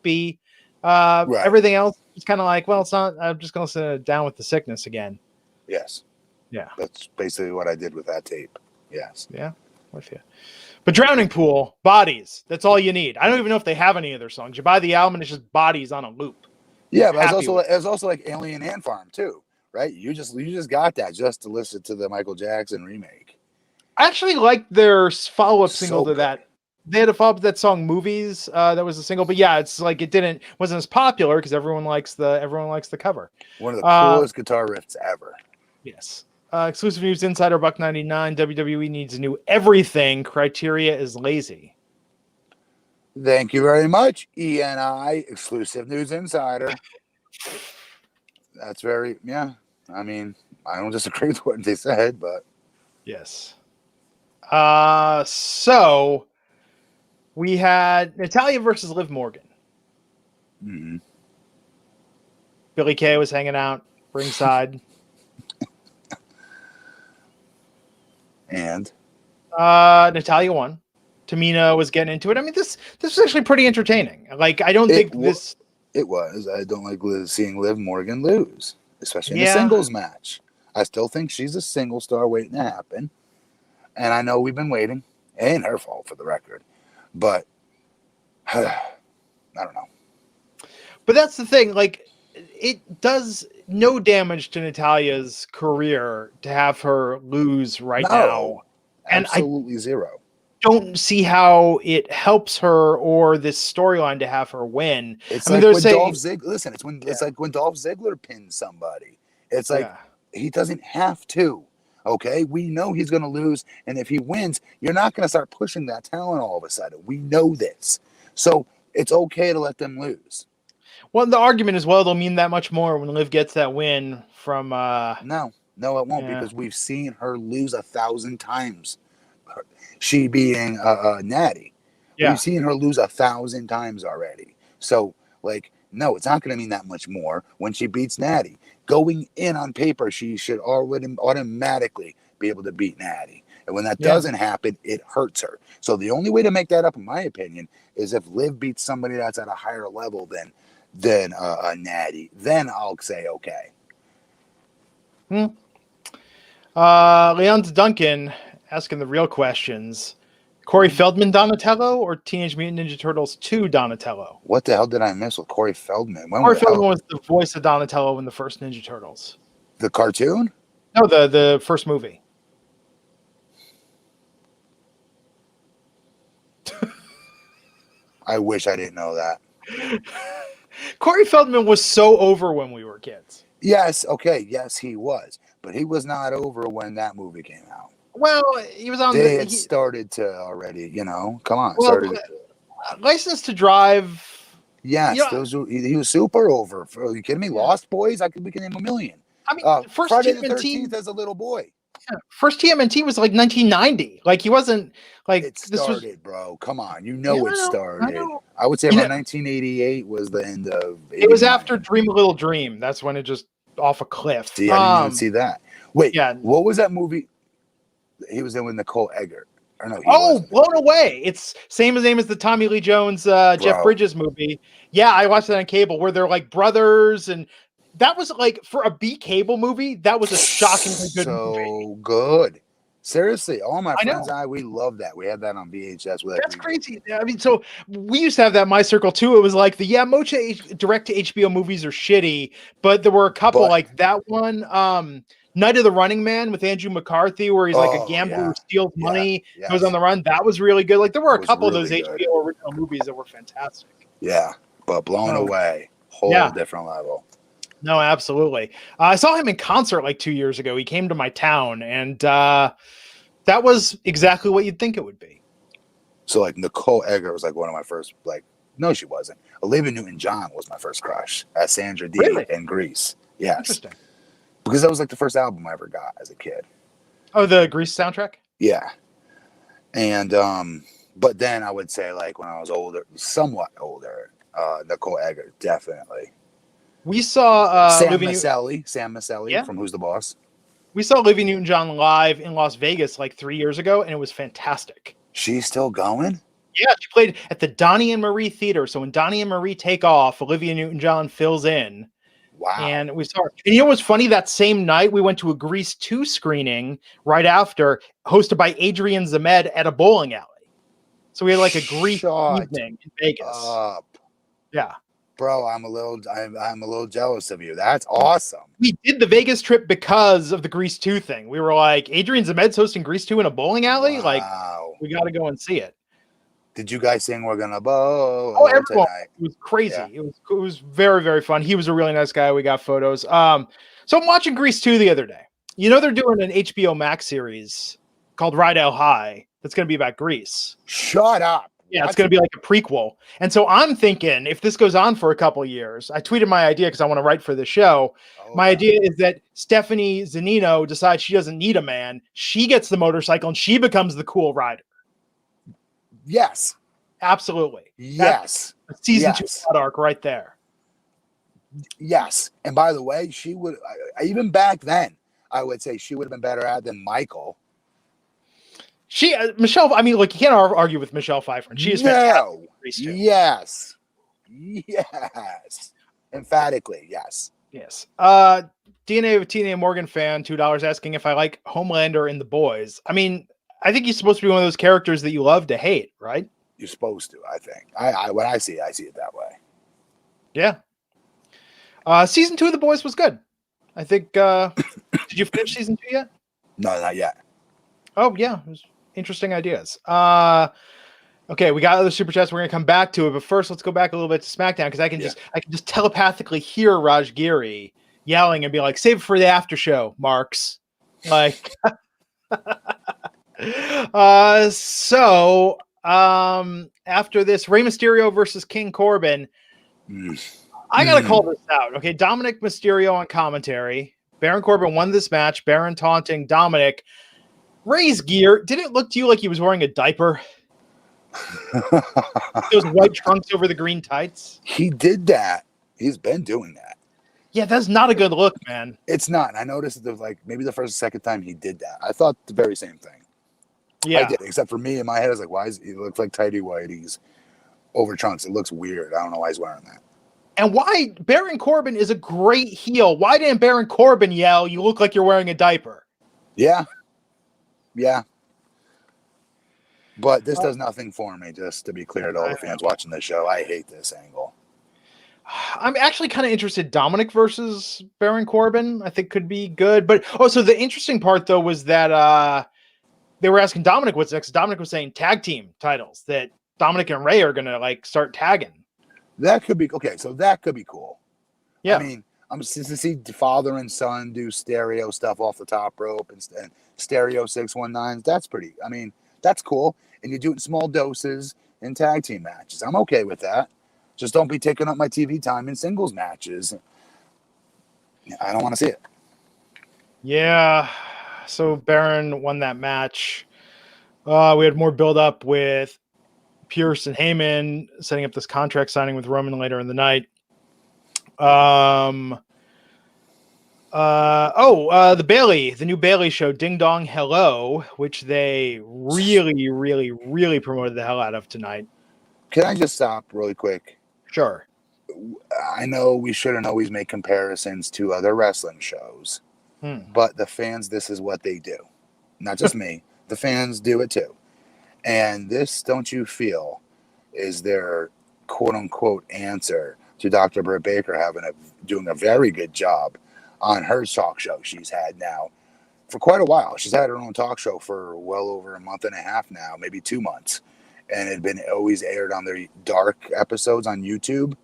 B. Everything else is kind of like, well, it's not. I'm just going to listen to Down with the Sickness again. Yes. Yeah. That's basically what I did with that tape. Yes. Yeah. With you. But Drowning Pool, Bodies. That's all you need. I don't even know if they have any of their songs. You buy the album and it's just Bodies on a loop. Yeah, but it was also like Alien Ant Farm too, right? You just got that just to listen to the Michael Jackson remake. I actually liked their follow-up single to that. They had a follow-up to that song "Movies." That was a single, but yeah, it's like wasn't as popular because everyone likes the cover. One of the coolest guitar riffs ever. Yes. Exclusive News Insider, $1.99. WWE needs new everything. Criteria is lazy. Thank you very much, ENI, Exclusive News Insider. That's very, I mean, I don't disagree with what they said, but. Yes. So we had Natalia versus Liv Morgan. Mm-hmm. Billy Kay was hanging out ringside. And? Natalia won. Tamina was getting into it. I mean, this was actually pretty entertaining. Like, I don't think this... It was. I don't like seeing Liv Morgan lose, especially in a singles match. I still think she's a single star waiting to happen. And I know we've been waiting. It ain't her fault, for the record. But, I don't know. But that's the thing. Like, it does no damage to Natalia's career to have her lose now. Absolutely zero. don't see how it helps her or this storyline to have her win. It's I mean, like they're when saying, Dolph Ziggler. Listen, it's like when Dolph Ziggler pins somebody. It's like he doesn't have to. Okay, we know he's going to lose, and if he wins, you're not going to start pushing that talent all of a sudden. We know this, so it's okay to let them lose. Well, the argument is, well, it'll mean that much more when Liv gets that win from. No, it won't, because we've seen her lose 1,000 times. She being Natty, we've seen her lose 1,000 times already. So, like, no, it's not going to mean that much more when she beats Natty. Going in on paper, she should already automatically be able to beat Natty. And when that doesn't happen, it hurts her. So the only way to make that up, in my opinion, is if Liv beats somebody that's at a higher level than Natty. Then I'll say okay. Leon's Duncan asking the real questions. Corey Feldman Donatello or Teenage Mutant Ninja Turtles 2 Donatello? What the hell did I miss with Corey Feldman? Corey Feldman was the voice of Donatello in the first Ninja Turtles. The cartoon? No, the first movie. I wish I didn't know that. Corey Feldman was so over when we were kids. Yes, okay, yes, he was. But he was not over when that movie came out. Well, he was on. They had started to already, come on. Well, License to Drive. Yes, he was super over. Are you kidding me? Lost Boys? We can name a million. I mean, first Friday the 13th as a little boy. Yeah, first TMNT was like 1990. Like he wasn't like it started, bro. Come on, it started. I would say around 1988 was the end of. 89. It was after Dream a Little Dream. That's when it just off a cliff. See, I didn't even see that. Wait, what was that movie? He was in with Nicole Eggert. Or no, Blown Away. It's same name as the Tommy Lee Jones, Jeff Bridges movie. Yeah, I watched that on cable where they're like brothers, and that was like for a B cable movie. That was a shockingly good movie. So good. Seriously, all my friends and I, we love that. We had that on VHS. That's crazy. I mean, so we used to have that in my circle too. It was like most direct to HBO movies are shitty, but there were a couple like that one. Night of the Running Man with Andrew McCarthy, where he's like a gambler who steals money, goes on the run. That was really good. Like there were a couple of those HBO original movies that were fantastic. Yeah, but Blown Away, whole different level. No, absolutely. I saw him in concert like 2 years ago. He came to my town, and that was exactly what you'd think it would be. So like Nicole Eggert was like one of my first, no, she wasn't. Olivia Newton-John was my first crush as Sandra Dee in Grease. Yes. Interesting. Because that was like the first album I ever got as a kid. Oh, the Grease soundtrack? Yeah. And, but then I would say like when I was older, somewhat older, Nicole Eggert, definitely. We saw Sam Maselli from Who's the Boss. We saw Olivia Newton-John live in Las Vegas like 3 years ago, and it was fantastic. She's still going? Yeah, she played at the Donnie and Marie Theater. So when Donnie and Marie take off, Olivia Newton-John fills in. Wow. And we saw her. And you know what's funny? That same night, we went to a Grease 2 screening right after, hosted by Adrian Zemed at a bowling alley. So we had like a Grease evening in Vegas. Yeah. Bro, I'm a little jealous of you. That's awesome. We did the Vegas trip because of the Grease 2 thing. We were like, Adrian Zemed's hosting Grease 2 in a bowling alley? Wow. Like, we got to go and see it. Did you guys sing We're Gonna Bow? Oh, everyone. Tonight? It was crazy. Yeah. It was very, very fun. He was a really nice guy. We got photos. So I'm watching Grease 2 the other day. You know, they're doing an HBO Max series called Rydell High that's going to be about Grease. Shut up. Yeah, it's going to be like a prequel. And so I'm thinking if this goes on for a couple of years, I tweeted my idea because I want to write for the show. My idea is that Stephanie Zanino decides she doesn't need a man. She gets the motorcycle and she becomes the cool rider. Yes. Absolutely. Yes. That's season 2 plot arc right there. Yes. And by the way, she would, even back then, I would say she would have been better at than Michael. Michelle, I mean, look, you can't argue with Michelle Pfeiffer. She is fantastic. Yes. Yes. Emphatically, yes. Yes. DNA of Tina Morgan fan, $2 asking if I like Homelander in The Boys. I mean, I think he's supposed to be one of those characters that you love to hate, right? You're supposed to, I think. When I see it that way. Yeah. Season 2 of The Boys was good. I think, did you finish season 2 yet? No, not yet. Oh, yeah. It was Interesting ideas. Okay, we got other super chats. We're gonna come back to it, but first, let's go back a little bit to SmackDown because I can just telepathically hear Raj Giri yelling and be like, "Save it for the after show, Marks." Like, after this, Rey Mysterio versus King Corbin. I gotta call this out. Okay, Dominic Mysterio on commentary. Baron Corbin won this match. Baron taunting Dominic. Rey's gear, did it look to you like he was wearing a diaper? Those white trunks over the green tights. He did that. He's been doing that. Yeah, that's not a good look, man. It's not. I noticed that like maybe the first or second time he did that. I thought the very same thing. Yeah. I did, except for me in my head, I was like, why is he looks like tighty whities over trunks? It looks weird. I don't know why he's wearing that. And why Baron Corbin is a great heel. Why didn't Baron Corbin yell, "You look like you're wearing a diaper"? Yeah. Yeah. But this does nothing for me, just to be clear to all the fans watching this show. I hate this angle. I'm actually kind of interested. Dominic versus Baron Corbin, I think could be good. But so the interesting part though was that they were asking Dominic what's next. Dominic was saying tag team titles, that Dominic and Rey are gonna like start tagging. That could be okay. So that could be cool. Yeah. I mean, I'm to see father and son do stereo stuff off the top rope and stereo 619s. That's pretty. I mean, that's cool. And you do it in small doses in tag team matches. I'm okay with that. Just don't be taking up my TV time in singles matches. I don't want to see it. Yeah. So Baron won that match. We had more build up with Pierce and Heyman setting up this contract signing with Roman later in the night. The new Bailey show, Ding Dong Hello, which they really promoted the hell out of tonight. Can I just stop really quick? Sure. I know we shouldn't always make comparisons to other wrestling shows, but the fans, this is what they do. Not just me. The fans do it too. And this, don't you feel, is their quote-unquote answer to Dr. Britt Baker doing a very good job on her talk show she's had now for quite a while. She's had her own talk show for well over a month and a half now, maybe 2 months. And it had been always aired on their dark episodes on YouTube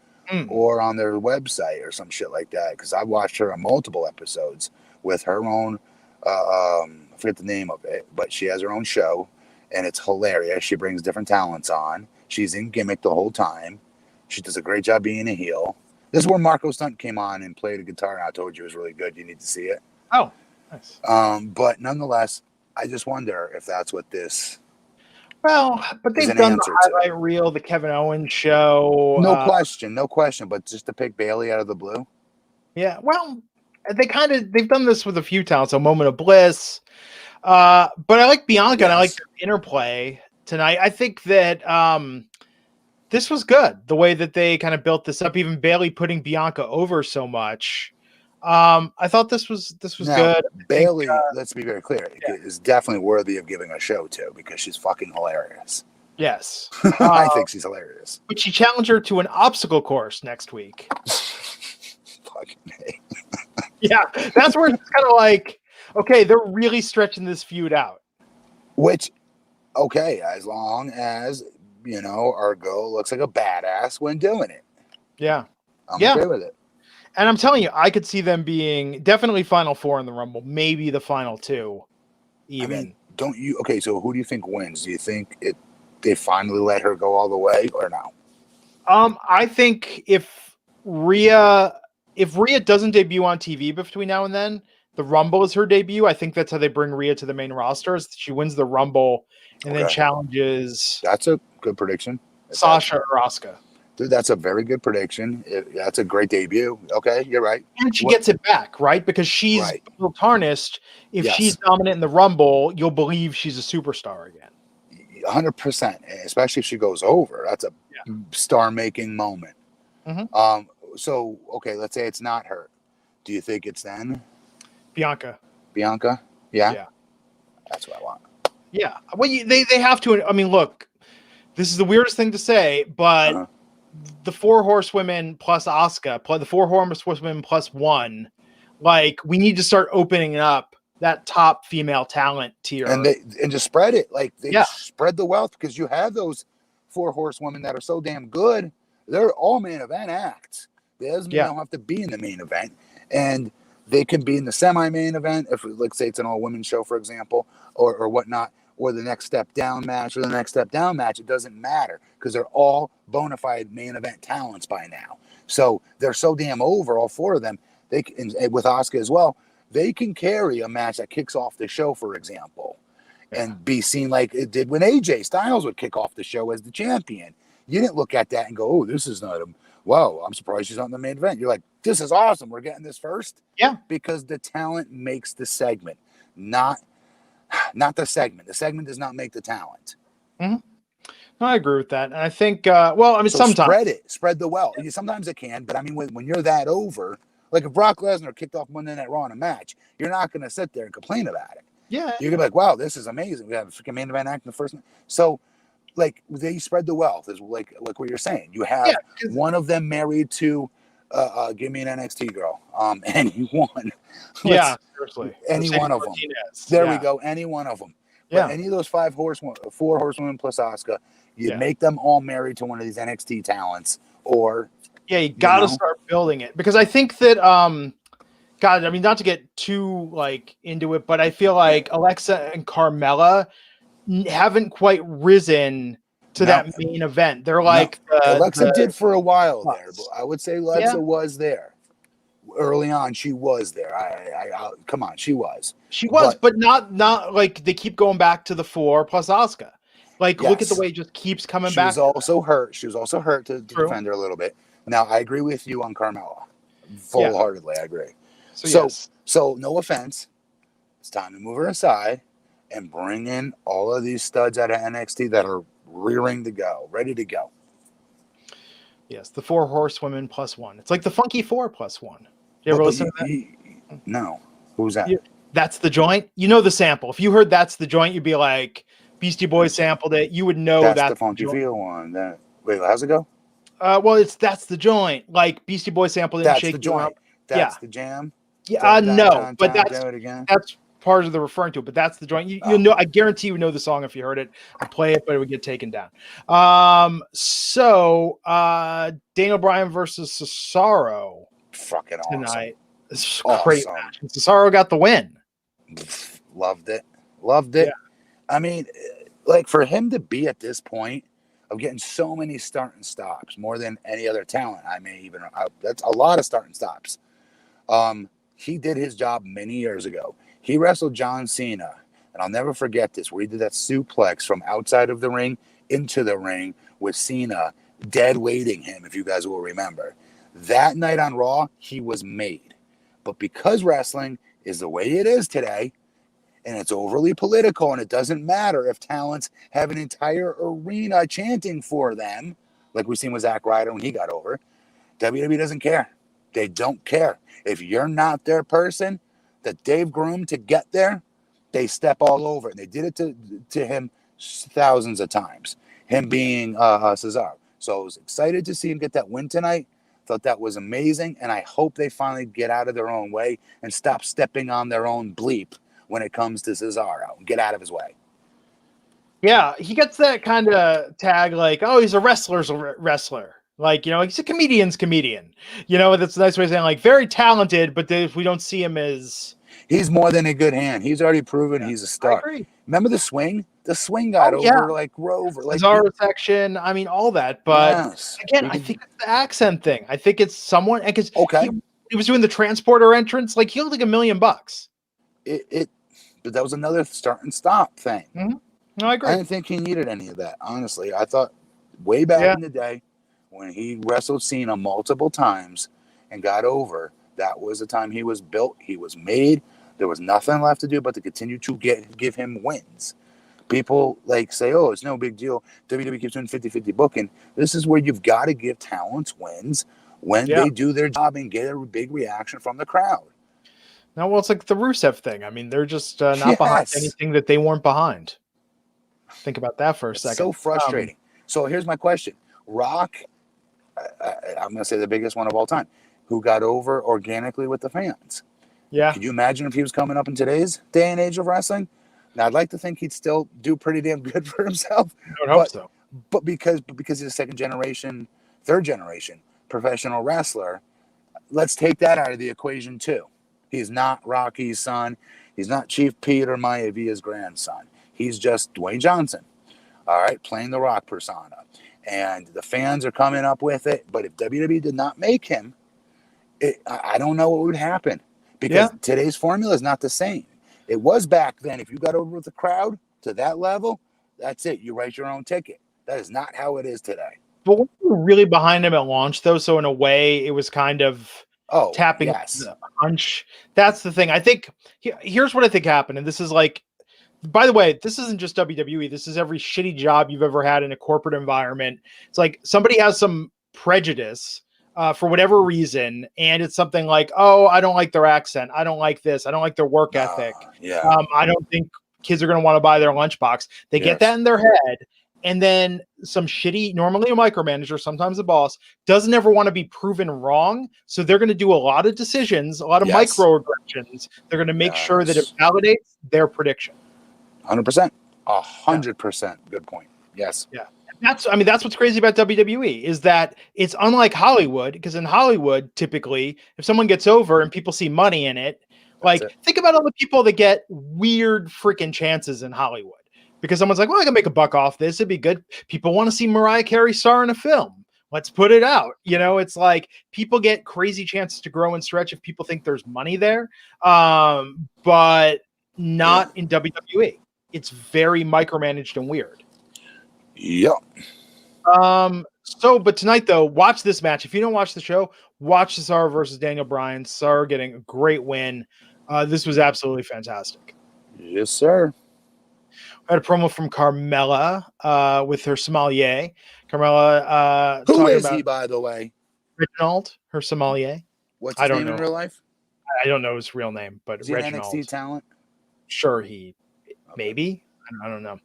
or on their website or some shit like that. Because I watched her on multiple episodes with her own, I forget the name of it, but she has her own show and it's hilarious. She brings different talents on. She's in gimmick the whole time. She does a great job being a heel. This is where Marco Stunt came on and played a guitar, and I told you it was really good. You need to see it. Oh, nice. But nonetheless, I just wonder if that's what this. Well, but they've done the highlight reel, the Kevin Owens show. No question. But just to pick Bailey out of the blue. Yeah, well, they've done this with a few talents. A Moment of Bliss. But I like Bianca and I like their interplay tonight. I think that this was good. The way that they kind of built this up, even Bailey putting Bianca over so much. I thought this was good. Bailey, let's be very clear, is definitely worthy of giving a show to because she's fucking hilarious. Yes. I think she's hilarious. But she challenged her to an obstacle course next week. Fucking me. Yeah, that's where it's kind of like, okay, they're really stretching this feud out. Which, okay, as long as, Argo looks like a badass when doing it. Yeah. I'm okay with it. And I'm telling you, I could see them being definitely Final Four in the Rumble, maybe the Final Two, even. I mean, okay, so who do you think wins? Do you think they finally let her go all the way or no? I think if Rhea doesn't debut on TV between now and then, the Rumble is her debut. I think that's how they bring Rhea to the main roster. She wins the Rumble and then challenges. That's a good prediction. Sasha or Asuka. Dude, that's a very good prediction. That's a great debut. Okay, you're right. And she gets it back, right? Because she's tarnished. If she's dominant in the Rumble, you'll believe she's a superstar again. 100%, especially if she goes over. That's a star-making moment. Mm-hmm. So, okay, let's say it's not her. Do you think it's then? Bianca? Yeah? Yeah. That's what I want. Yeah. Well, they have to. I mean, look, this is the weirdest thing to say, but the 4 horsewomen plus Asuka, the 4 horsewomen plus 1, like, we need to start opening up that top female talent tier. And just spread it. Like they spread the wealth, because you have those 4 horsewomen that are so damn good. They're all main event acts. It doesn't mean they don't have to be in the main event. And they can be in the semi-main event, if, like, say it's an all-women's show, for example, or whatnot, or the next step down match, It doesn't matter, because they're all bona fide main event talents by now. So they're so damn over, all 4 of them. They can, and with Asuka as well, they can carry a match that kicks off the show, for example, and be seen like it did when AJ Styles would kick off the show as the champion. You didn't look at that and go, "Oh, this is not him. Wow, I'm surprised she's not in the main event." You're like, "This is awesome. We're getting this first." Yeah, because the talent makes the segment, not the segment. The segment does not make the talent. Mm-hmm. I agree with that. And I think, sometimes spread the wealth. Sometimes it can, but I mean, when you're that over, like if Brock Lesnar kicked off Monday Night Raw in a match, you're not going to sit there and complain about it. Yeah, you're gonna be like, "Wow, this is amazing. We have a freaking main event act in the first." So, like, they spread the wealth, is like what you're saying. You have one of them married to, give me an NXT girl, anyone. Seriously, any one of them. There we go. Any one of them. But any of those 4 horsewomen plus Asuka, you make them all married to one of these NXT talents, or you got to start building it, because I think that God, I mean, not to get too into it, but I feel like Alexa and Carmella haven't quite risen to that main event. They're like Alexa did for a while there, but I would say Alexa was there early on. She was there. I come on, she was, but not like they keep going back to the 4 plus Asuka. Like, look at the way it just keeps coming back. She was also hurt to defend her a little bit. Now, I agree with you on Carmella, full-heartedly. I agree. So no offense, it's time to move her aside and bring in all of these studs out of NXT that are rearing to go, ready to go. Yes, the 4 horsewomen plus 1. It's like the Funky 4 plus 1. You ever listen to that? No. Who's that? That's the Joint. You know the sample. If you heard That's the Joint, you'd be like, Beastie Boys sampled it. You would know that's the Funky Feel one. Wait, how's it go? Well, That's the Joint. Like Beastie Boys sampled it. That's the Joint. That's the jam. Yeah, no, but that's part of the referring to it. But That's the Joint. You know, I guarantee you would know the song if you heard it. I'd play it, but it would get taken down. So Daniel Bryan versus Cesaro. Fucking tonight. Awesome. This is great match. And Cesaro got the win. Loved it. Yeah. I mean, like, for him to be at this point of getting so many start and stops, more than any other talent, that's a lot of start and stops. He did his job many years ago. He wrestled John Cena, and I'll never forget this, where he did that suplex from outside of the ring into the ring with Cena dead weighting him, if you guys will remember. That night on Raw, he was made. But because wrestling is the way it is today, and it's overly political, and it doesn't matter if talents have an entire arena chanting for them, like we've seen with Zack Ryder when he got over, WWE doesn't care. They don't care. If you're not their person that they've groomed to get there, they step all over. And they did it to him thousands of times, him being Cesaro. So I was excited to see him get that win tonight. Thought that was amazing, and I hope they finally get out of their own way and stop stepping on their own bleep when it comes to Cesaro. Get out of his way. Yeah, he gets that kind of tag like, oh, he's a wrestler's a wrestler. Like, you know, he's a comedian's comedian. You know, that's a nice way of saying, like, very talented, but if we don't see him as... He's more than a good hand. He's already proven he's a star. I agree. Remember the swing? The swing got over like Rover. Like Cesaro section, I mean, all that. But again, I think it's the accent thing. I think it's someone, because he was doing the transporter entrance. Like, he looked like $1 million. But that was another start and stop thing. Mm-hmm. No, I agree. I didn't think he needed any of that, honestly. I thought way back in the day when he wrestled Cena multiple times and got over, that was the time he was built. He was made. There was nothing left to do but to continue to give him wins. People say, oh, it's no big deal. WWE keeps doing 50-50 booking. This is where you've got to give talents wins when they do their job and get a big reaction from the crowd. Now, well, it's like the Rusev thing. I mean, they're just not behind anything that they weren't behind. Think about that for a second. So frustrating. So here's my question. Rock, I'm going to say the biggest one of all time, who got over organically with the fans. Yeah. Could you imagine if he was coming up in today's day and age of wrestling? Now, I'd like to think he'd still do pretty damn good for himself. I would hope so. But because he's a third generation professional wrestler, let's take that out of the equation too. He's not Rocky's son. He's not Chief Pete or Maiavia's grandson. He's just Dwayne Johnson, all right, playing the Rock persona. And the fans are coming up with it. But if WWE did not make him, I don't know what would happen. Because today's formula is not the same. It was back then. If you got over with the crowd to that level, that's it. You write your own ticket. That is not how it is today. But we were really behind him at launch, though. So in a way, it was kind of tapping the hunch. That's the thing. I think here's what I think happened. And this is like, by the way, this isn't just WWE. This is every shitty job you've ever had in a corporate environment. It's like somebody has some prejudice for whatever reason, and it's something like, oh, I don't like their accent. I don't like this. I don't like their work ethic. I don't think kids are going to want to buy their lunchbox. They get that in their head. And then some shitty, normally a micromanager, sometimes a boss, doesn't ever want to be proven wrong. So they're going to do a lot of decisions, a lot of microaggressions. They're going to make sure that it validates their prediction. 100%. 100%. Good point. Yes. Yeah. That's what's crazy about WWE is that it's unlike Hollywood, because in Hollywood, typically, if someone gets over and people see money in it, think about all the people that get weird freaking chances in Hollywood. Because someone's like, well, I can make a buck off this. It'd be good. People want to see Mariah Carey star in a film. Let's put it out. It's like people get crazy chances to grow and stretch if people think there's money there. But not in WWE. It's very micromanaged and weird. Yep. But tonight, though, watch this match. If you don't watch the show, watch Cesaro versus Daniel Bryan. Cesaro getting a great win. This was absolutely fantastic. Yes, sir. I had a promo from Carmella with her sommelier. Carmella, who is he, by the way? Reginald, her sommelier. What's his name in real life? I don't know his real name, but is he Reginald. An NXT talent? Sure, maybe. I don't know.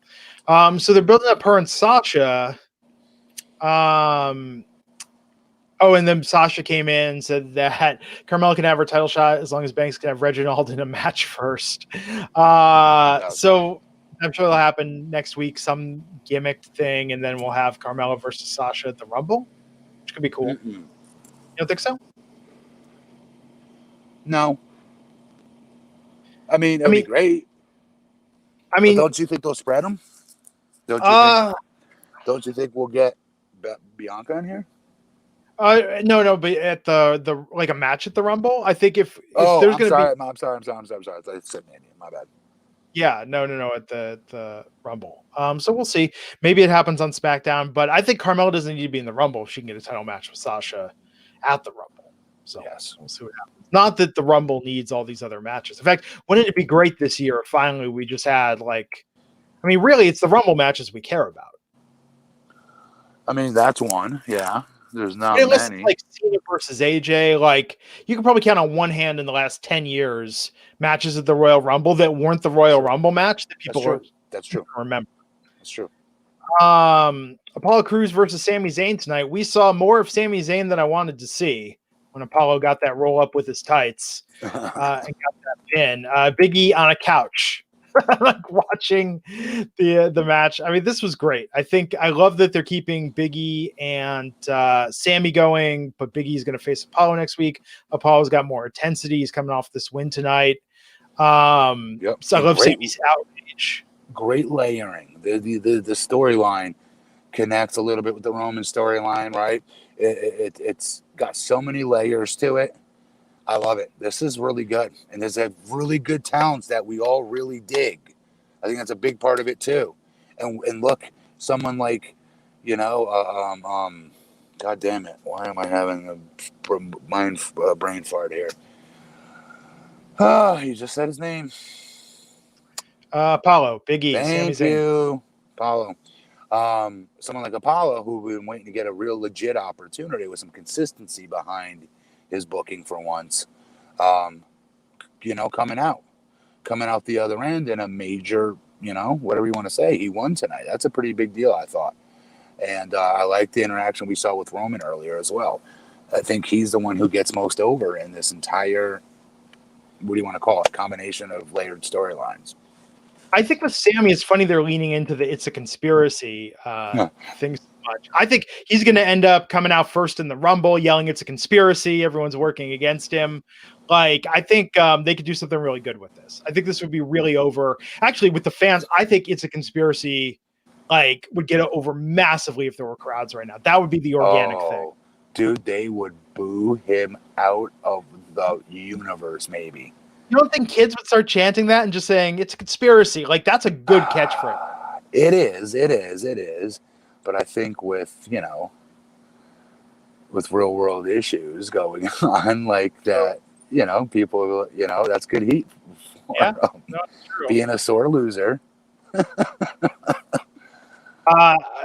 So they're building up her and Sasha. And then Sasha came in and said that Carmella can have her title shot as long as Banks can have Reginald in a match first. So I'm sure it'll happen next week, some gimmick thing, and then we'll have Carmella versus Sasha at the Rumble, which could be cool. You don't think so? No. It'd be great. But don't you think they'll spread them? Don't you think we'll get Bianca in here? No, but at the like a match at the Rumble, I think if there's going to be. I'm sorry. I said Mania. My bad. Yeah, no, at the Rumble. So we'll see. Maybe it happens on SmackDown, but I think Carmella doesn't need to be in the Rumble if she can get a title match with Sasha at the Rumble. So we'll see what happens. Not that the Rumble needs all these other matches. In fact, wouldn't it be great this year if finally we just had really it's the Rumble matches we care about. That's one. Yeah. There's not many. Like Cena versus AJ, you can probably count on one hand in the last 10 years matches at the Royal Rumble that weren't the Royal Rumble match that people That's true. Remember. That's true. Apollo Crews versus Sami Zayn tonight. We saw more of Sami Zayn than I wanted to see when Apollo got that roll up with his tights and got that pin. Big E on a couch. Watching the match. This was great. I love that they're keeping Big E and Sammy going, but Big E's going to face Apollo next week. Apollo's got more intensity. He's coming off this win tonight. So I love Sammy's outrage. Great layering. The storyline connects a little bit with the Roman storyline, right? It's got so many layers to it. I love it. This is really good. And there's a really good talents that we all really dig. I think that's a big part of it too. And look, someone like, God damn it. Why am I having a brain fart here? You just said his name. Apollo, Big E. Thank you. Apollo. Someone like Apollo, who we've been waiting to get a real legit opportunity with some consistency behind his booking for once, coming out the other end in a major, whatever you want to say, he won tonight. That's a pretty big deal, I thought. And I like the interaction we saw with Roman earlier as well. I think he's the one who gets most over in this entire what do you want to call it? Combination of layered storylines. I think with Sami, it's funny they're leaning into it's a conspiracy thing so much. I think he's going to end up coming out first in the Rumble, yelling it's a conspiracy. Everyone's working against him. Like, I think they could do something really good with this. I think this would be really over. Actually, with the fans, I think it's a conspiracy. Like, would get over massively if there were crowds right now. That would be the organic thing. Dude, they would boo him out of the universe, maybe. You don't think kids would start chanting that and just saying it's a conspiracy? Like, that's a good catchphrase. It is. But I think with, with real world issues going on like that, people, that's good heat. Yeah, no, true. Being a sore loser.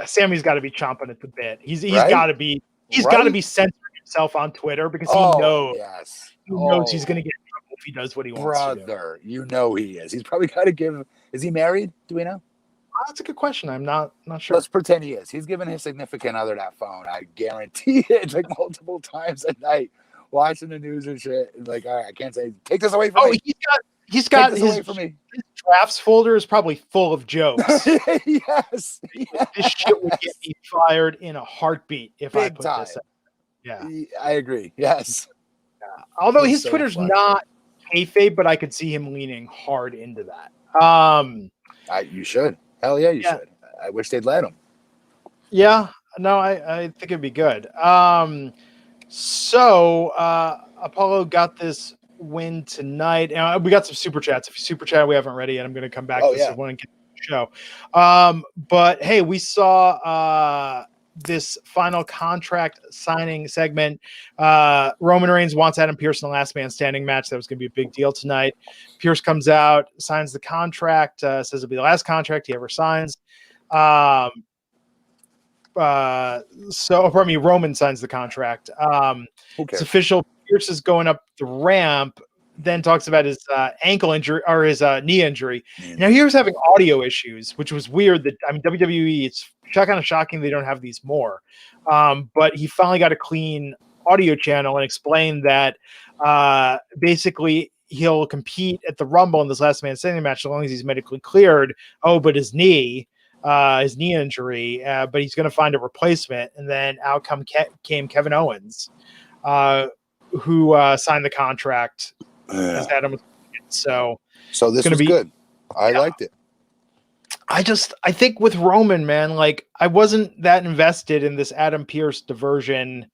Sammy's got to be chomping at the bit. He's got to be. He's got to be censoring himself on Twitter because he knows. Yes. He knows he's going to get in trouble if he does what he wants to do. Brother, he is. He's probably got to give. Is he married? Do we know? That's a good question. I'm not sure. Let's pretend he is. He's giving his significant other that phone. I guarantee it, like multiple times a night, watching the news and shit. And like, all right, I can't say take this away from me. He's got his drafts folder is probably full of jokes. Yes. This shit would get me fired in a heartbeat if I put this out. Yeah. I agree. Yes. Yeah. Although his Twitter's not kayfabe, but I could see him leaning hard into that. You should. Hell yeah, you should. I wish they'd let him. Yeah. No, I think it'd be good. So Apollo got this win tonight. And we got some super chats. If you super chat, we haven't read it yet. I'm going to come back to this one and get the show. But hey, we saw this final contract signing segment. Roman Reigns wants Adam Pearce in the last man standing match. That was going to be a big deal tonight. Pearce comes out, signs the contract, says it'll be the last contract he ever signs. Roman signs the contract. It's official. Pearce is going up the ramp, then talks about his ankle injury or his knee injury. Now he was having audio issues, which was weird. WWE, it's kind of shocking they don't have these more. But he finally got a clean audio channel and explained that basically he'll compete at the Rumble in this last man standing match as long as he's medically cleared. But his knee injury, but he's going to find a replacement. And then out came Kevin Owens, who signed the contract as Adam was. So this is good. I liked it. I think with Roman, man, like I wasn't that invested in this Adam Pearce diversion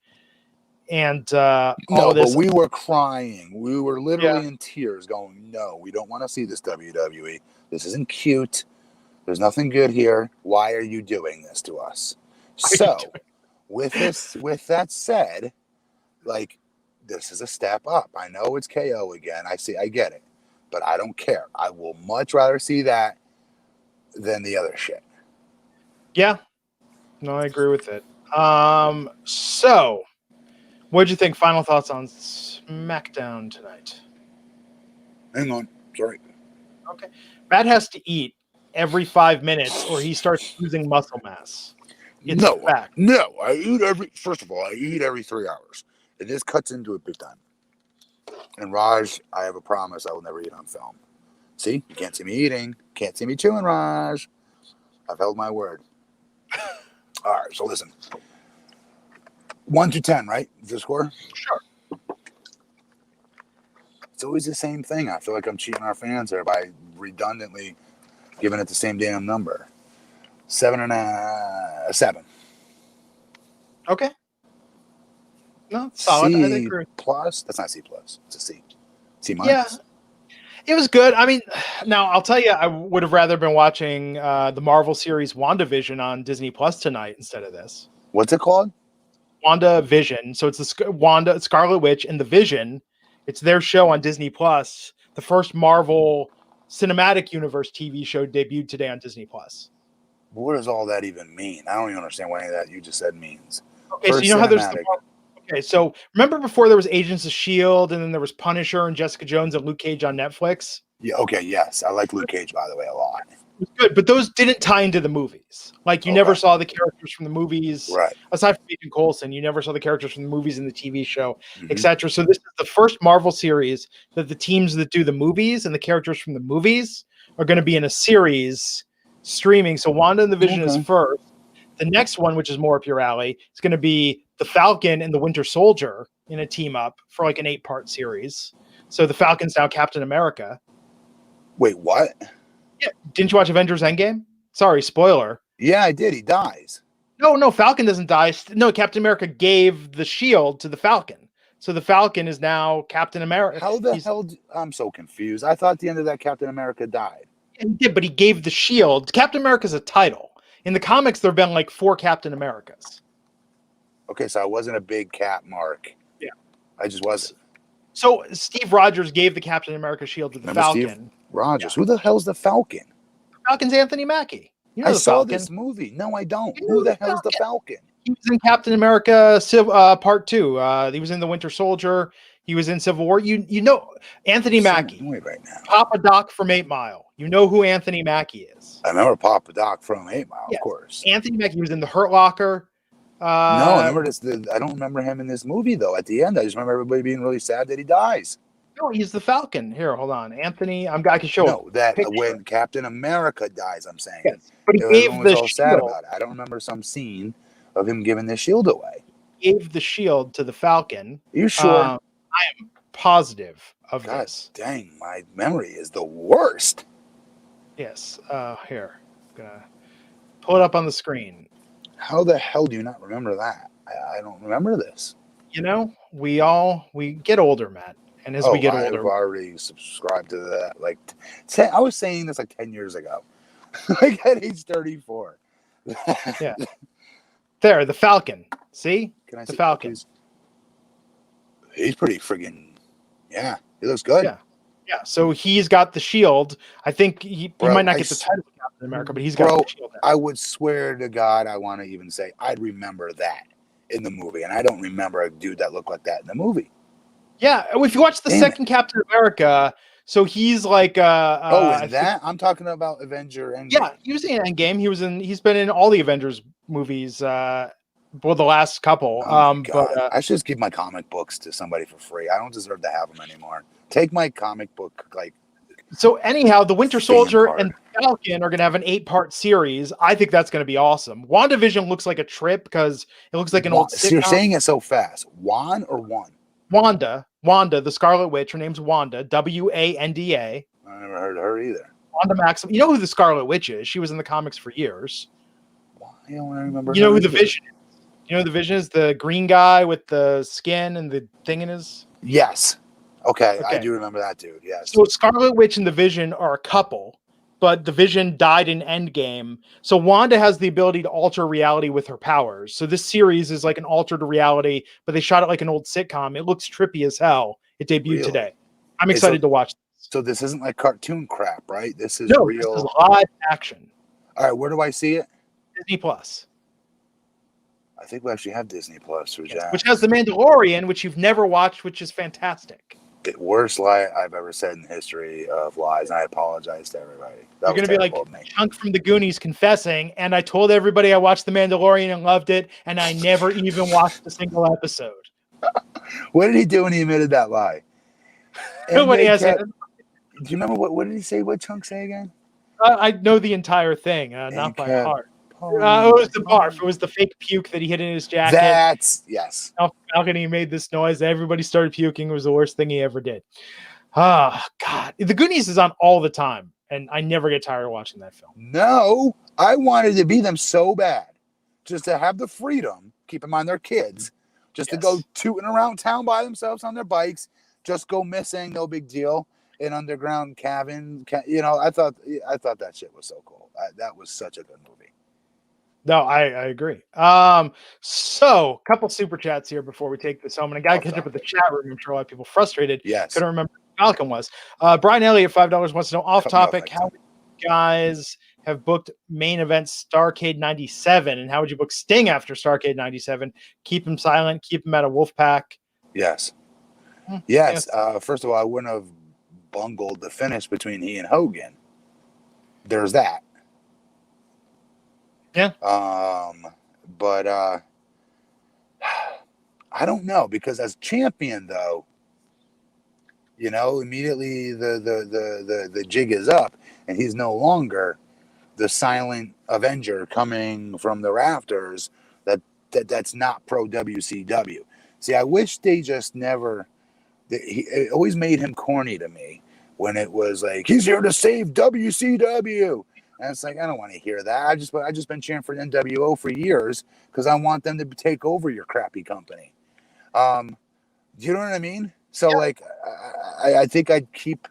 and all this. But we were crying. We were literally in tears going, no, we don't want to see this WWE. This isn't cute. There's nothing good here. Why are you doing this to us? So with that said, like, this is a step up. I know it's KO again. I get it, but I don't care. I will much rather see that than the other shit. Yeah. No, I agree with it. So what'd you think? Final thoughts on SmackDown tonight? Hang on. Sorry. Okay. Matt has to eat every 5 minutes or he starts losing muscle mass. It's a fact. No, I eat every 3 hours. And this cuts into it big time. And Raj, I have a promise I will never eat on film. See? You can't see me eating. Can't see me chewing, Raj. I've held my word. All right, so listen. 1 to 10, right? Is the score? Sure. It's always the same thing. I feel like I'm cheating our fans there by redundantly giving it the same damn number. 7. Okay. No, solid. C I agree. plus. That's not C plus. It's a C. C minus. Yeah, it was good. I mean, now I'll tell you, I would have rather been watching the Marvel series WandaVision on Disney Plus tonight instead of this. What's it called? WandaVision. So it's the Scarlet Witch and the Vision. It's their show on Disney Plus. The first Marvel Cinematic Universe TV show debuted today on Disney Plus. What does all that even mean? I don't even understand what any of that you just said means. Okay, so you know how there's okay, so remember before there was Agents of S.H.I.E.L.D. and then there was Punisher and Jessica Jones and Luke Cage on Netflix? Yeah, okay, yes. I like Luke Cage, by the way, a lot. was good, but those didn't tie into the movies. Like, you never saw the characters from the movies. Right. Aside from Agent Coulson, you never saw the characters from the movies and the TV show, etc. So this is the first Marvel series that the teams that do the movies and the characters from the movies are going to be in a series streaming. So Wanda and the Vision is first. The next one, which is more up your alley, is going to be the Falcon and the Winter Soldier in a team up for like an 8-part series. So the Falcon's now Captain America. Wait, what? Yeah. Didn't you watch Avengers Endgame? Sorry, spoiler. Yeah, I did. He dies. No, Falcon doesn't die. No, Captain America gave the shield to the Falcon. So the Falcon is now Captain America. How the hell? I'm so confused. I thought at the end of that Captain America died. He did, but he gave the shield. Captain America's a title. In the comics, there have been like 4 Captain Americas. Okay, so I wasn't a big Cap mark. Yeah. I just wasn't. So Steve Rogers gave the Captain America shield to the Falcon. Steve Rogers. Yeah. Who the hell's the Falcon? The Falcon's Anthony Mackie. You know I saw this movie. No, I don't. Who the hell's the Falcon? He was in Captain America Part 2. He was in The Winter Soldier. He was in Civil War. You know Anthony Mackie. Right now. Papa Doc from 8 Mile. You know who Anthony Mackie is. I remember Papa Doc from 8 Mile, of course. Anthony Mackie was in The Hurt Locker. No, I remember this. I don't remember him in this movie, though. At the end, I just remember everybody being really sad that he dies. No, he's the Falcon. Here, hold on. Anthony, I can show No, that when Captain America dies, I'm saying. Yes, but he gave the shield. Sad about it. I don't remember some scene of him giving the shield away. He gave the shield to the Falcon. Are you sure? I am positive of this. Dang, my memory is the worst. Yes. Here. I'm going to pull it up on the screen. How the hell do you not remember that? I don't remember this. You know, we get older, Matt. And as we get older, I've already subscribed to that. Like, I was saying this like 10 years ago, like at age 34. Yeah. There, the Falcon. See? Can I the see Falcon? He's pretty friggin'. Yeah, he looks good. Yeah. So he's got the shield. I think he might not get the title of Captain America, but he's got the shield. I would swear to God, I want to even say I'd remember that in the movie, and I don't remember a dude that looked like that in the movie. Yeah, if you watch the second Captain America, so he's like I'm talking about Avenger Endgame. Yeah, he was in Endgame. He's been in all the Avengers movies, the last couple. But I should just give my comic books to somebody for free. I don't deserve to have them anymore. Take my comic book, like. So anyhow, the Winter Soldier and Falcon are going to have an 8-part series. I think that's going to be awesome. WandaVision looks like a trip because it looks like an old sitcom. You're saying it so fast. Juan or one? Wanda, the Scarlet Witch. Her name's Wanda, Wanda. I never heard of her either. Wanda Maximoff. You know who the Scarlet Witch is? She was in the comics for years. I don't remember. You know who the Vision is? You know who the Vision is? The green guy with the skin and the thing in his. Yes. Okay, I do remember that dude. Yes. So Scarlet Witch and the Vision are a couple, but the Vision died in Endgame. So Wanda has the ability to alter reality with her powers. So this series is like an altered reality, but they shot it like an old sitcom. It looks trippy as hell. It debuted today. I'm excited to watch this. So this isn't like cartoon crap, right? This is real. This is live action. All right, where do I see it? Disney Plus. I think we actually have Disney Plus, which has The Mandalorian, which you've never watched, which is fantastic. The worst lie I've ever said in the history of lies, and I apologize to everybody. You're going to be like Chunk from the Goonies confessing, and I told everybody I watched The Mandalorian and loved it, and I never even watched a single episode. What did he do when he admitted that lie? Do you remember what did he say? What Chunk say again? I know the entire thing, not by heart. It was the barf. It was the fake puke that he hid in his jacket. Yes. Falcon, he made this noise. Everybody started puking. It was the worst thing he ever did. Oh, God. The Goonies is on all the time, and I never get tired of watching that film. No, I wanted to be them so bad. Just to have the freedom, keep in mind they're kids, just to go tooting around town by themselves on their bikes, just go missing, no big deal. An underground cabin. I thought that shit was so cool. That was such a good movie. No, I agree. So a couple super chats here before we take this home, and I got to catch up with the chat room. I'm sure a lot of people frustrated. Yes. Couldn't remember who Falcon was. Brian Elliott, $5 wants to know off topic. How many guys have booked main event Starrcade 97, and how would you book Sting after Starrcade 97? Keep him silent. Keep him at a Wolfpack. Yes. Yes. First of all, I wouldn't have bungled the finish between he and Hogan. There's that. Yeah. But I don't know, because as champion though, immediately the jig is up, and he's no longer the silent Avenger coming from the rafters. That's not pro WCW. See, I wish they just never. It always made him corny to me when it was like, he's here to save WCW. And it's like, I don't want to hear that. I just been cheering for NWO for years because I want them to take over your crappy company. Do you know what I mean? So like, I think I'd keep.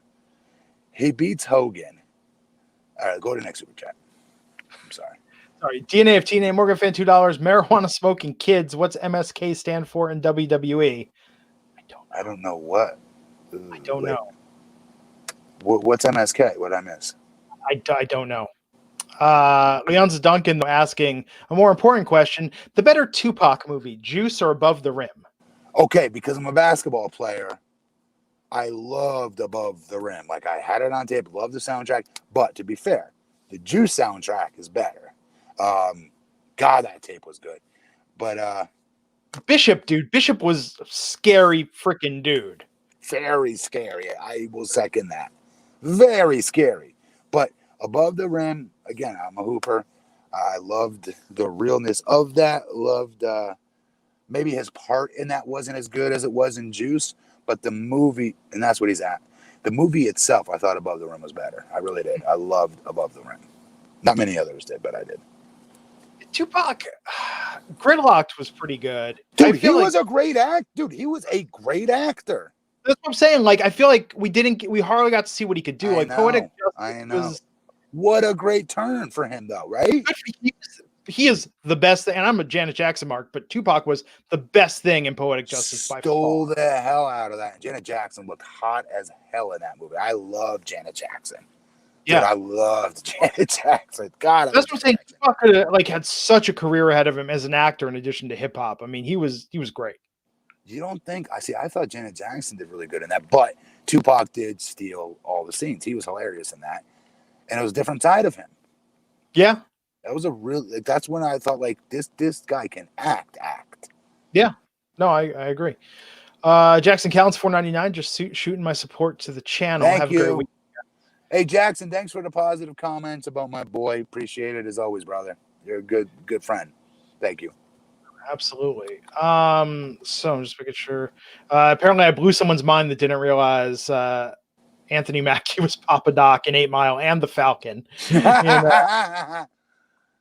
He beats Hogan. All right, go to the next super chat. I'm sorry. DNA of TNA Morgan fan $2. Marijuana smoking kids. What's MSK stand for in WWE? I don't know what. I don't know. What's MSK? What I miss? I don't know. Leon's Duncan asking a more important question: the better Tupac movie, Juice or Above the Rim? Okay, because I'm a basketball player, I loved Above the Rim. Like, I had it on tape, loved the soundtrack. But to be fair, the Juice soundtrack is better. God, that tape was good. But Bishop was a scary freaking dude. Very scary. I will second that. Very scary. But Above the Rim, again, I'm a hooper. I loved the realness of that. Loved maybe his part in that wasn't as good as it was in Juice, but the movie, and that's what he's at. The movie itself, I thought Above the Rim was better. I really did. I loved Above the Rim. Not many others did, but I did. Tupac, Gridlocked was pretty good. Dude, he was a great actor. Dude, he was a great actor. That's what I'm saying. Like, I feel like we hardly got to see what he could do. Poetic Justice what a great turn for him, though, right? He is the best thing, and I'm a Janet Jackson mark, but Tupac was the best thing in Poetic Justice by far. Stole the hell out of that. Janet Jackson looked hot as hell in that movie. I love Janet Jackson. Dude, I loved Janet Jackson. God, that's what I'm saying. Tupac could have, had such a career ahead of him as an actor in addition to hip hop. I mean, he was great. You don't think? I thought Janet Jackson did really good in that, but Tupac did steal all the scenes. He was hilarious in that, and it was a different side of him. Yeah, that was that's when I thought, like, this guy can act. Yeah, no, I agree. Jackson Callens $4.99, just shooting my support to the channel. Thank you. A great week. Hey Jackson, thanks for the positive comments about my boy. Appreciate it as always, brother. You're a good friend. Thank you. Absolutely. So I'm just making sure. Apparently I blew someone's mind that didn't realize Anthony Mackie was Papa Doc in 8 Mile and the Falcon.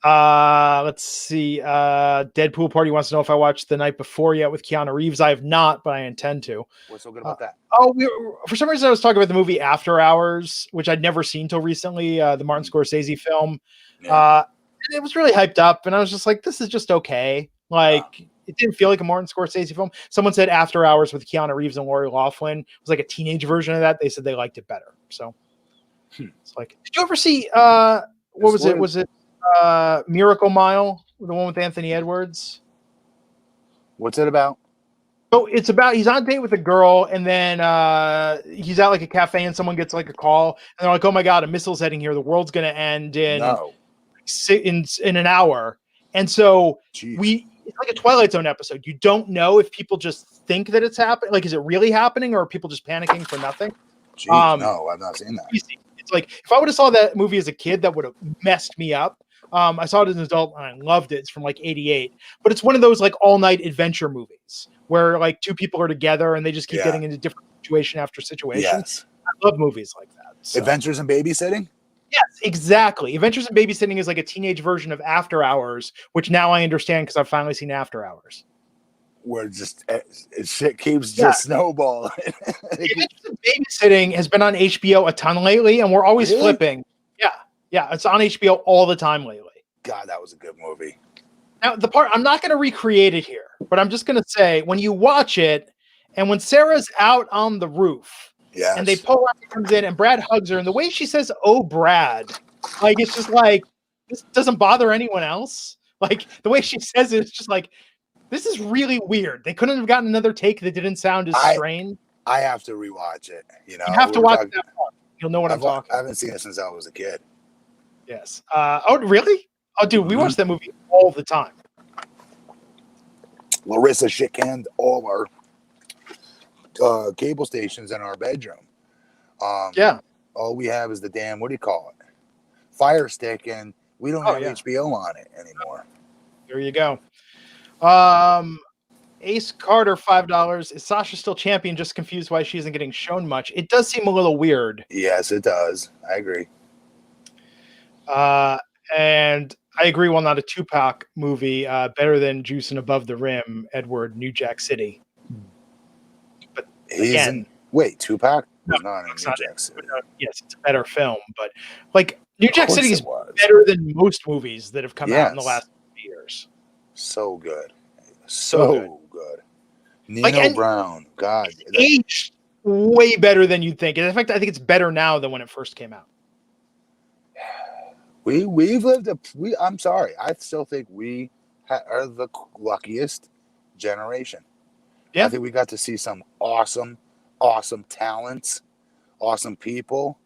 Let's see. Deadpool Party wants to know if I watched The Night Before yet with Keanu Reeves. I have not, but I intend to. What's so good about that? For some reason I was talking about the movie After Hours, which I'd never seen till recently, the Martin Scorsese film. Yeah. It was really hyped up, and I was just like, this is just okay. It didn't feel like a Martin Scorsese film. Someone said After Hours with Keanu Reeves and Lori Loughlin was like a teenage version of that. They said they liked it better. So it's like, did you ever see what was it? Was it Miracle Mile, the one with Anthony Edwards? What's it about? So it's about, he's on a date with a girl, and then he's at like a cafe, and someone gets like a call, and they're like, "Oh my god, a missile's heading here. The world's gonna end in an hour." And so it's like a Twilight Zone episode. You don't know if people just think that it's happening. Like, is it really happening, or are people just panicking for nothing? No, I've not seen that. It's like, if I would have saw that movie as a kid, that would have messed me up. I saw it as an adult and I loved it. It's from like 88, but it's one of those like all night adventure movies where like two people are together and they just keep getting into different situation after situation. Yes. I love movies like that. So. Adventures in Babysitting? Yes, exactly. Adventures in Babysitting is like a teenage version of After Hours, which now I understand because I've finally seen After Hours. Where just shit keeps just snowballing. Adventures in Babysitting has been on HBO a ton lately, and we're always flipping. Yeah, it's on HBO all the time lately. God, that was a good movie. Now, the part, I'm not going to recreate it here, but I'm just going to say, when you watch it, and when Sarah's out on the roof, and they pull out, comes in, and Brad hugs her, and the way she says, "Oh, Brad," like, it's just like, this doesn't bother anyone else. Like, the way she says it, it's just like, this is really weird. They couldn't have gotten another take that didn't sound as strained. I have to rewatch it. You have to watch that part. You'll know what I'm talking about. I haven't seen it since I was a kid. Yes. Oh, really? Oh, dude, we watch that movie all the time. Larissa shit-canned all our cable stations in our bedroom. Yeah. All we have is the damn, what do you call it? Fire Stick, and we don't have HBO on it anymore. There you go. Ace Carter, $5. Is Sasha still champion? Just confused why she isn't getting shown much. It does seem a little weird. Yes, it does. I agree. And I agree, while not a Tupac movie, better than Juice and Above the Rim, Edward, New Jack City. But again, wait, Tupac no, was not in New Jack City. Yes, it's a better film, but like New Jack City is better than most movies that have come out in the last few years. So good. So good. Nino Brown. God. Aged way better than you'd think. And in fact, I think it's better now than when it first came out. We've lived I'm sorry. I still think we are the luckiest generation. Yeah. I think we got to see some awesome talents, awesome people.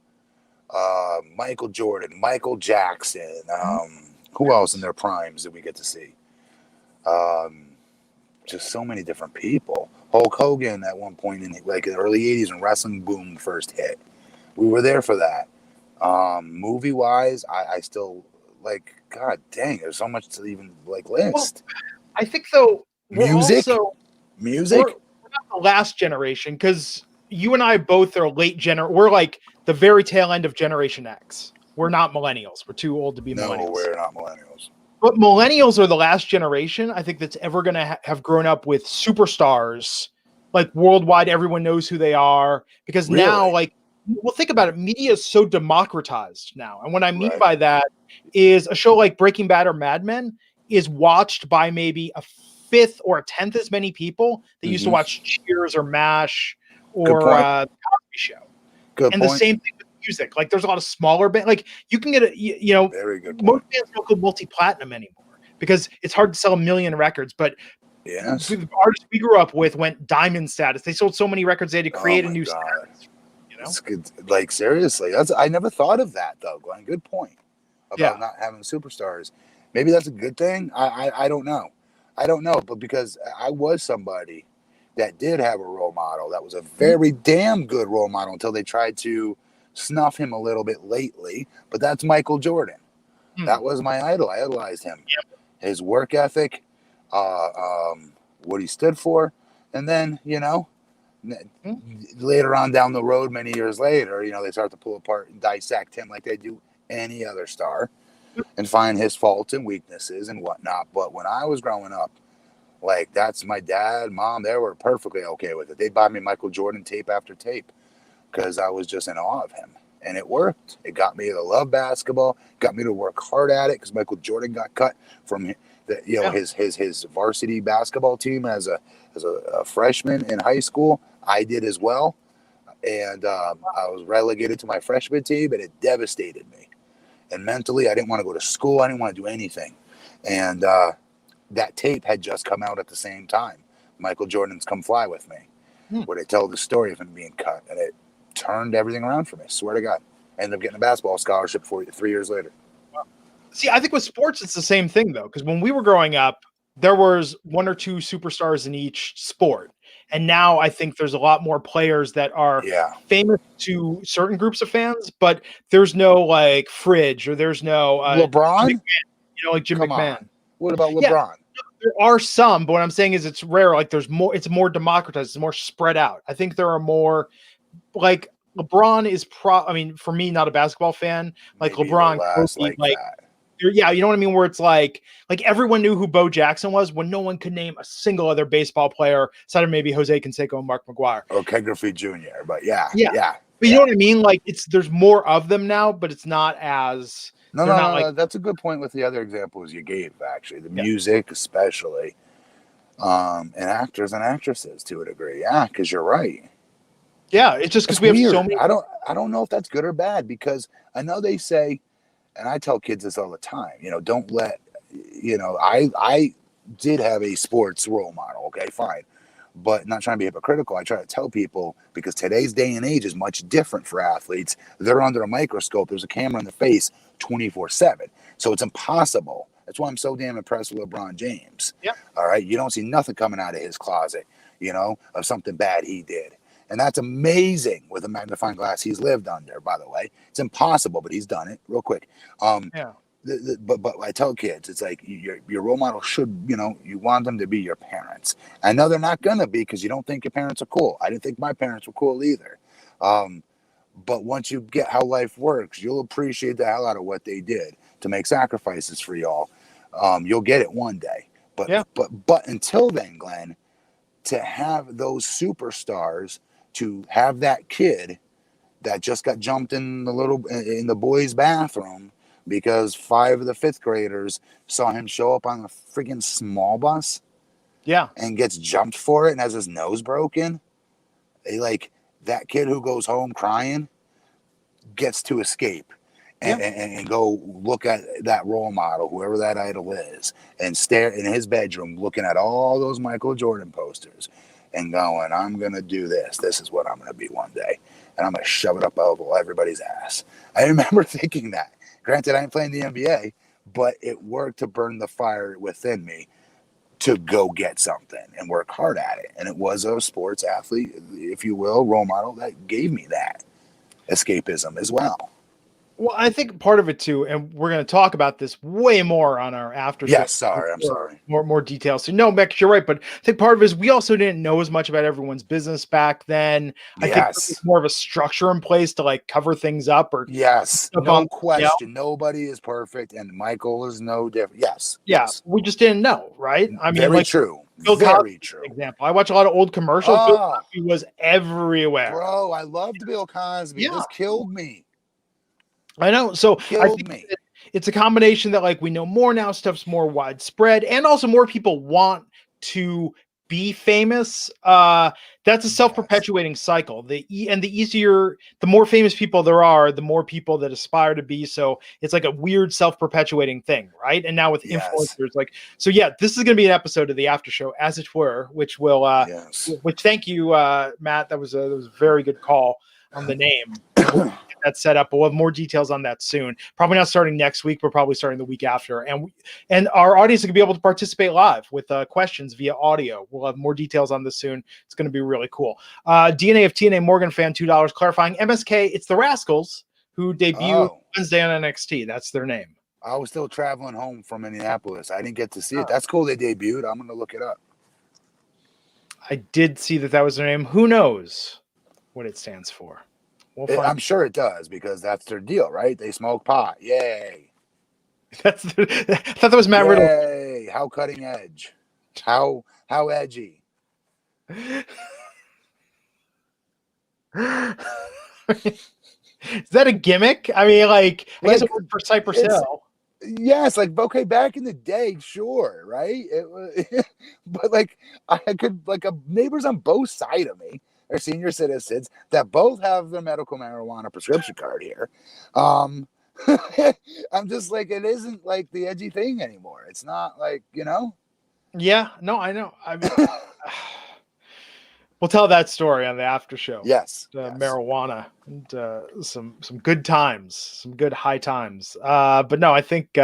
Michael Jordan, Michael Jackson. Who else in their primes did we get to see? Just so many different people. Hulk Hogan at one point in the early 80s when wrestling boom first hit. We were there for that. Movie wise, I still god dang, there's so much to even list. Well, I think though music. We're not the last generation, because you and I both are we're like the very tail end of Generation X. We're not millennials. We're too old to be millennials. No, we're not millennials. But millennials are the last generation, I think, that's ever going to have grown up with superstars, like worldwide. Everyone knows who they are, because now, well, think about it. Media is so democratized now. And what I mean by that is a show like Breaking Bad or Mad Men is watched by maybe a fifth or a tenth as many people that used to watch Cheers or MASH or The Cosby Show. The same thing with music. Like, there's a lot of smaller bands. Like, you can get very good point. Most bands don't go multi-platinum anymore because it's hard to sell 1 million records. But the artists we grew up with went diamond status. They sold so many records they had to create a new status. It's good. Seriously, I never thought of that though, Glenn. Good point about not having superstars. Maybe that's a good thing. I don't know. But because I was somebody that did have a role model that was a very damn good role model until they tried to snuff him a little bit lately. But that's Michael Jordan. That was my idol. I idolized him. His work ethic, what he stood for, and then later on down the road, many years later, they start to pull apart and dissect him like they do any other star and find his faults and weaknesses and whatnot. But when I was growing up, that's my dad, mom, they were perfectly okay with it. They bought me Michael Jordan tape after tape because I was just in awe of him. And it worked. It got me to love basketball, got me to work hard at it because Michael Jordan got cut from his varsity basketball team as a freshman in high school. I did as well. And I was relegated to my freshman team, and it devastated me. And mentally, I didn't want to go to school. I didn't want to do anything. And that tape had just come out at the same time. Michael Jordan's Come Fly With Me, where they tell the story of him being cut. And it turned everything around for me. Swear to God. I ended up getting a basketball scholarship 3 years later. See, I think with sports, it's the same thing, though, because when we were growing up, there was 1 or 2 superstars in each sport. And now I think there's a lot more players that are famous to certain groups of fans, but there's no Fridge or there's no LeBron, Jim McMahon, like Jim McMahon. On. What about LeBron? Yeah, there are some, but what I'm saying is it's rare. There's more. It's more democratized. It's more spread out. I think there are more. LeBron is for me, not a basketball fan. Maybe LeBron, yeah, you know what I mean? Where it's like everyone knew who Bo Jackson was when no one could name a single other baseball player aside of maybe Jose Canseco and Mark McGwire. Or Ken Griffey Jr., but yeah. But you know what I mean? There's more of them now, but it's not as... No, that's a good point with the other examples you gave, actually. The music, especially. And actors and actresses, to a degree. Yeah, because you're right. Yeah, it's just because we have so many... I don't know if that's good or bad, because I know they say... And I tell kids this all the time, don't let, I did have a sports role model. Okay, fine. but not trying to be hypocritical. I try to tell people, because today's day and age is much different for athletes. They're under a microscope. There's a camera in the face 24/7. So it's impossible. That's why I'm so damn impressed with LeBron James. Yeah. All right. You don't see nothing coming out of his closet, of something bad he did. And that's amazing with a magnifying glass he's lived under, by the way. It's impossible, but he's done it real quick. Yeah. But I tell kids, it's like your role model should, you want them to be your parents. I know they're not going to be, because you don't think your parents are cool. I didn't think my parents were cool either. But once you get how life works, you'll appreciate the hell out of what they did to make sacrifices for y'all. You'll get it one day. But until then, Glenn, to have those superstars, to have that kid that just got jumped in the boys' bathroom because 5 of the 5th graders saw him show up on a freaking small bus, and gets jumped for it and has his nose broken. That kid who goes home crying gets to escape and go look at that role model, whoever that idol is, and stare in his bedroom looking at all those Michael Jordan posters and going, I'm going to do this. This is what I'm going to be one day. And I'm going to shove it up everybody's ass. I remember thinking that. Granted, I ain't playing the NBA, but it worked to burn the fire within me to go get something and work hard at it. And it was a sports athlete, if you will, role model that gave me that escapism as well. Well, I think part of it too, and we're going to talk about this way more on our after show. Yes, sorry, I'm sorry. More details. So no, Bex, you're right. But I think part of it is we also didn't know as much about everyone's business back then. I think there's more of a structure in place to cover things up. Or no question. Nobody is perfect, and Michael is no different. Yes. We just didn't know, right? I mean, very true. Very true. Example. I watch a lot of old commercials. Bill Cosby was everywhere. Bro, I loved Bill Cosby. Yeah. This killed me. I know. So I think it's a combination that we know more now, stuff's more widespread, and also more people want to be famous. That's a self-perpetuating cycle. The more famous people there are, the more people that aspire to be. So it's like a weird self-perpetuating thing, right? And now with influencers, this is going to be an episode of the after show, as it were, which will, which thank you, Matt. That was a very good call on the name. That's set up, but we'll have more details on that soon. Probably not starting next week, but probably starting the week after. And our audience will be able to participate live with questions via audio. We'll have more details on this soon. It's going to be really cool. DNA of TNA Morgan fan, $2 clarifying. MSK, it's the Rascals who debut Wednesday on NXT. That's their name. I was still traveling home from Indianapolis. I didn't get to see it. That's cool. They debuted. I'm going to look it up. I did see that was their name. Who knows what it stands for? I'm sure it does, because that's their deal, right? They smoke pot. Yay. I thought that was Matt Riddle. Yay. How cutting edge. How edgy. Is that a gimmick? I mean, I guess it worked for Cypress Hill. Yes, okay, back in the day, sure, right? It was, but I could neighbors on both sides of me are senior citizens that both have their medical marijuana prescription card here. I'm just it isn't the edgy thing anymore. It's not Yeah, no, I know. I mean, we'll tell that story on the after show. Yes. Marijuana and some good times, some good high times. But no, I think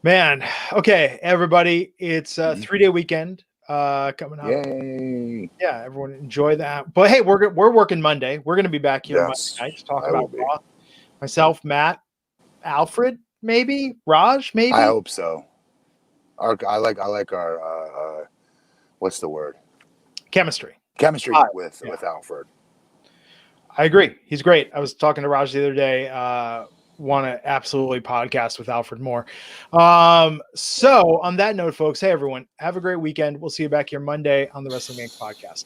man. Okay, everybody, it's a 3-day weekend. Coming up. Yay. Yeah, everyone enjoy that. But hey, we're working Monday. We're going to be back here Monday night to talk about Raw. Myself, Matt, Alfred, maybe Raj, maybe. I hope so. I like our what's the word? Chemistry with Alfred. I agree. He's great. I was talking to Raj the other day. Want to absolutely podcast with Alfred more. So on that note, folks, hey everyone, have a great weekend. We'll see you back here Monday on the Wrestling Inc. podcast.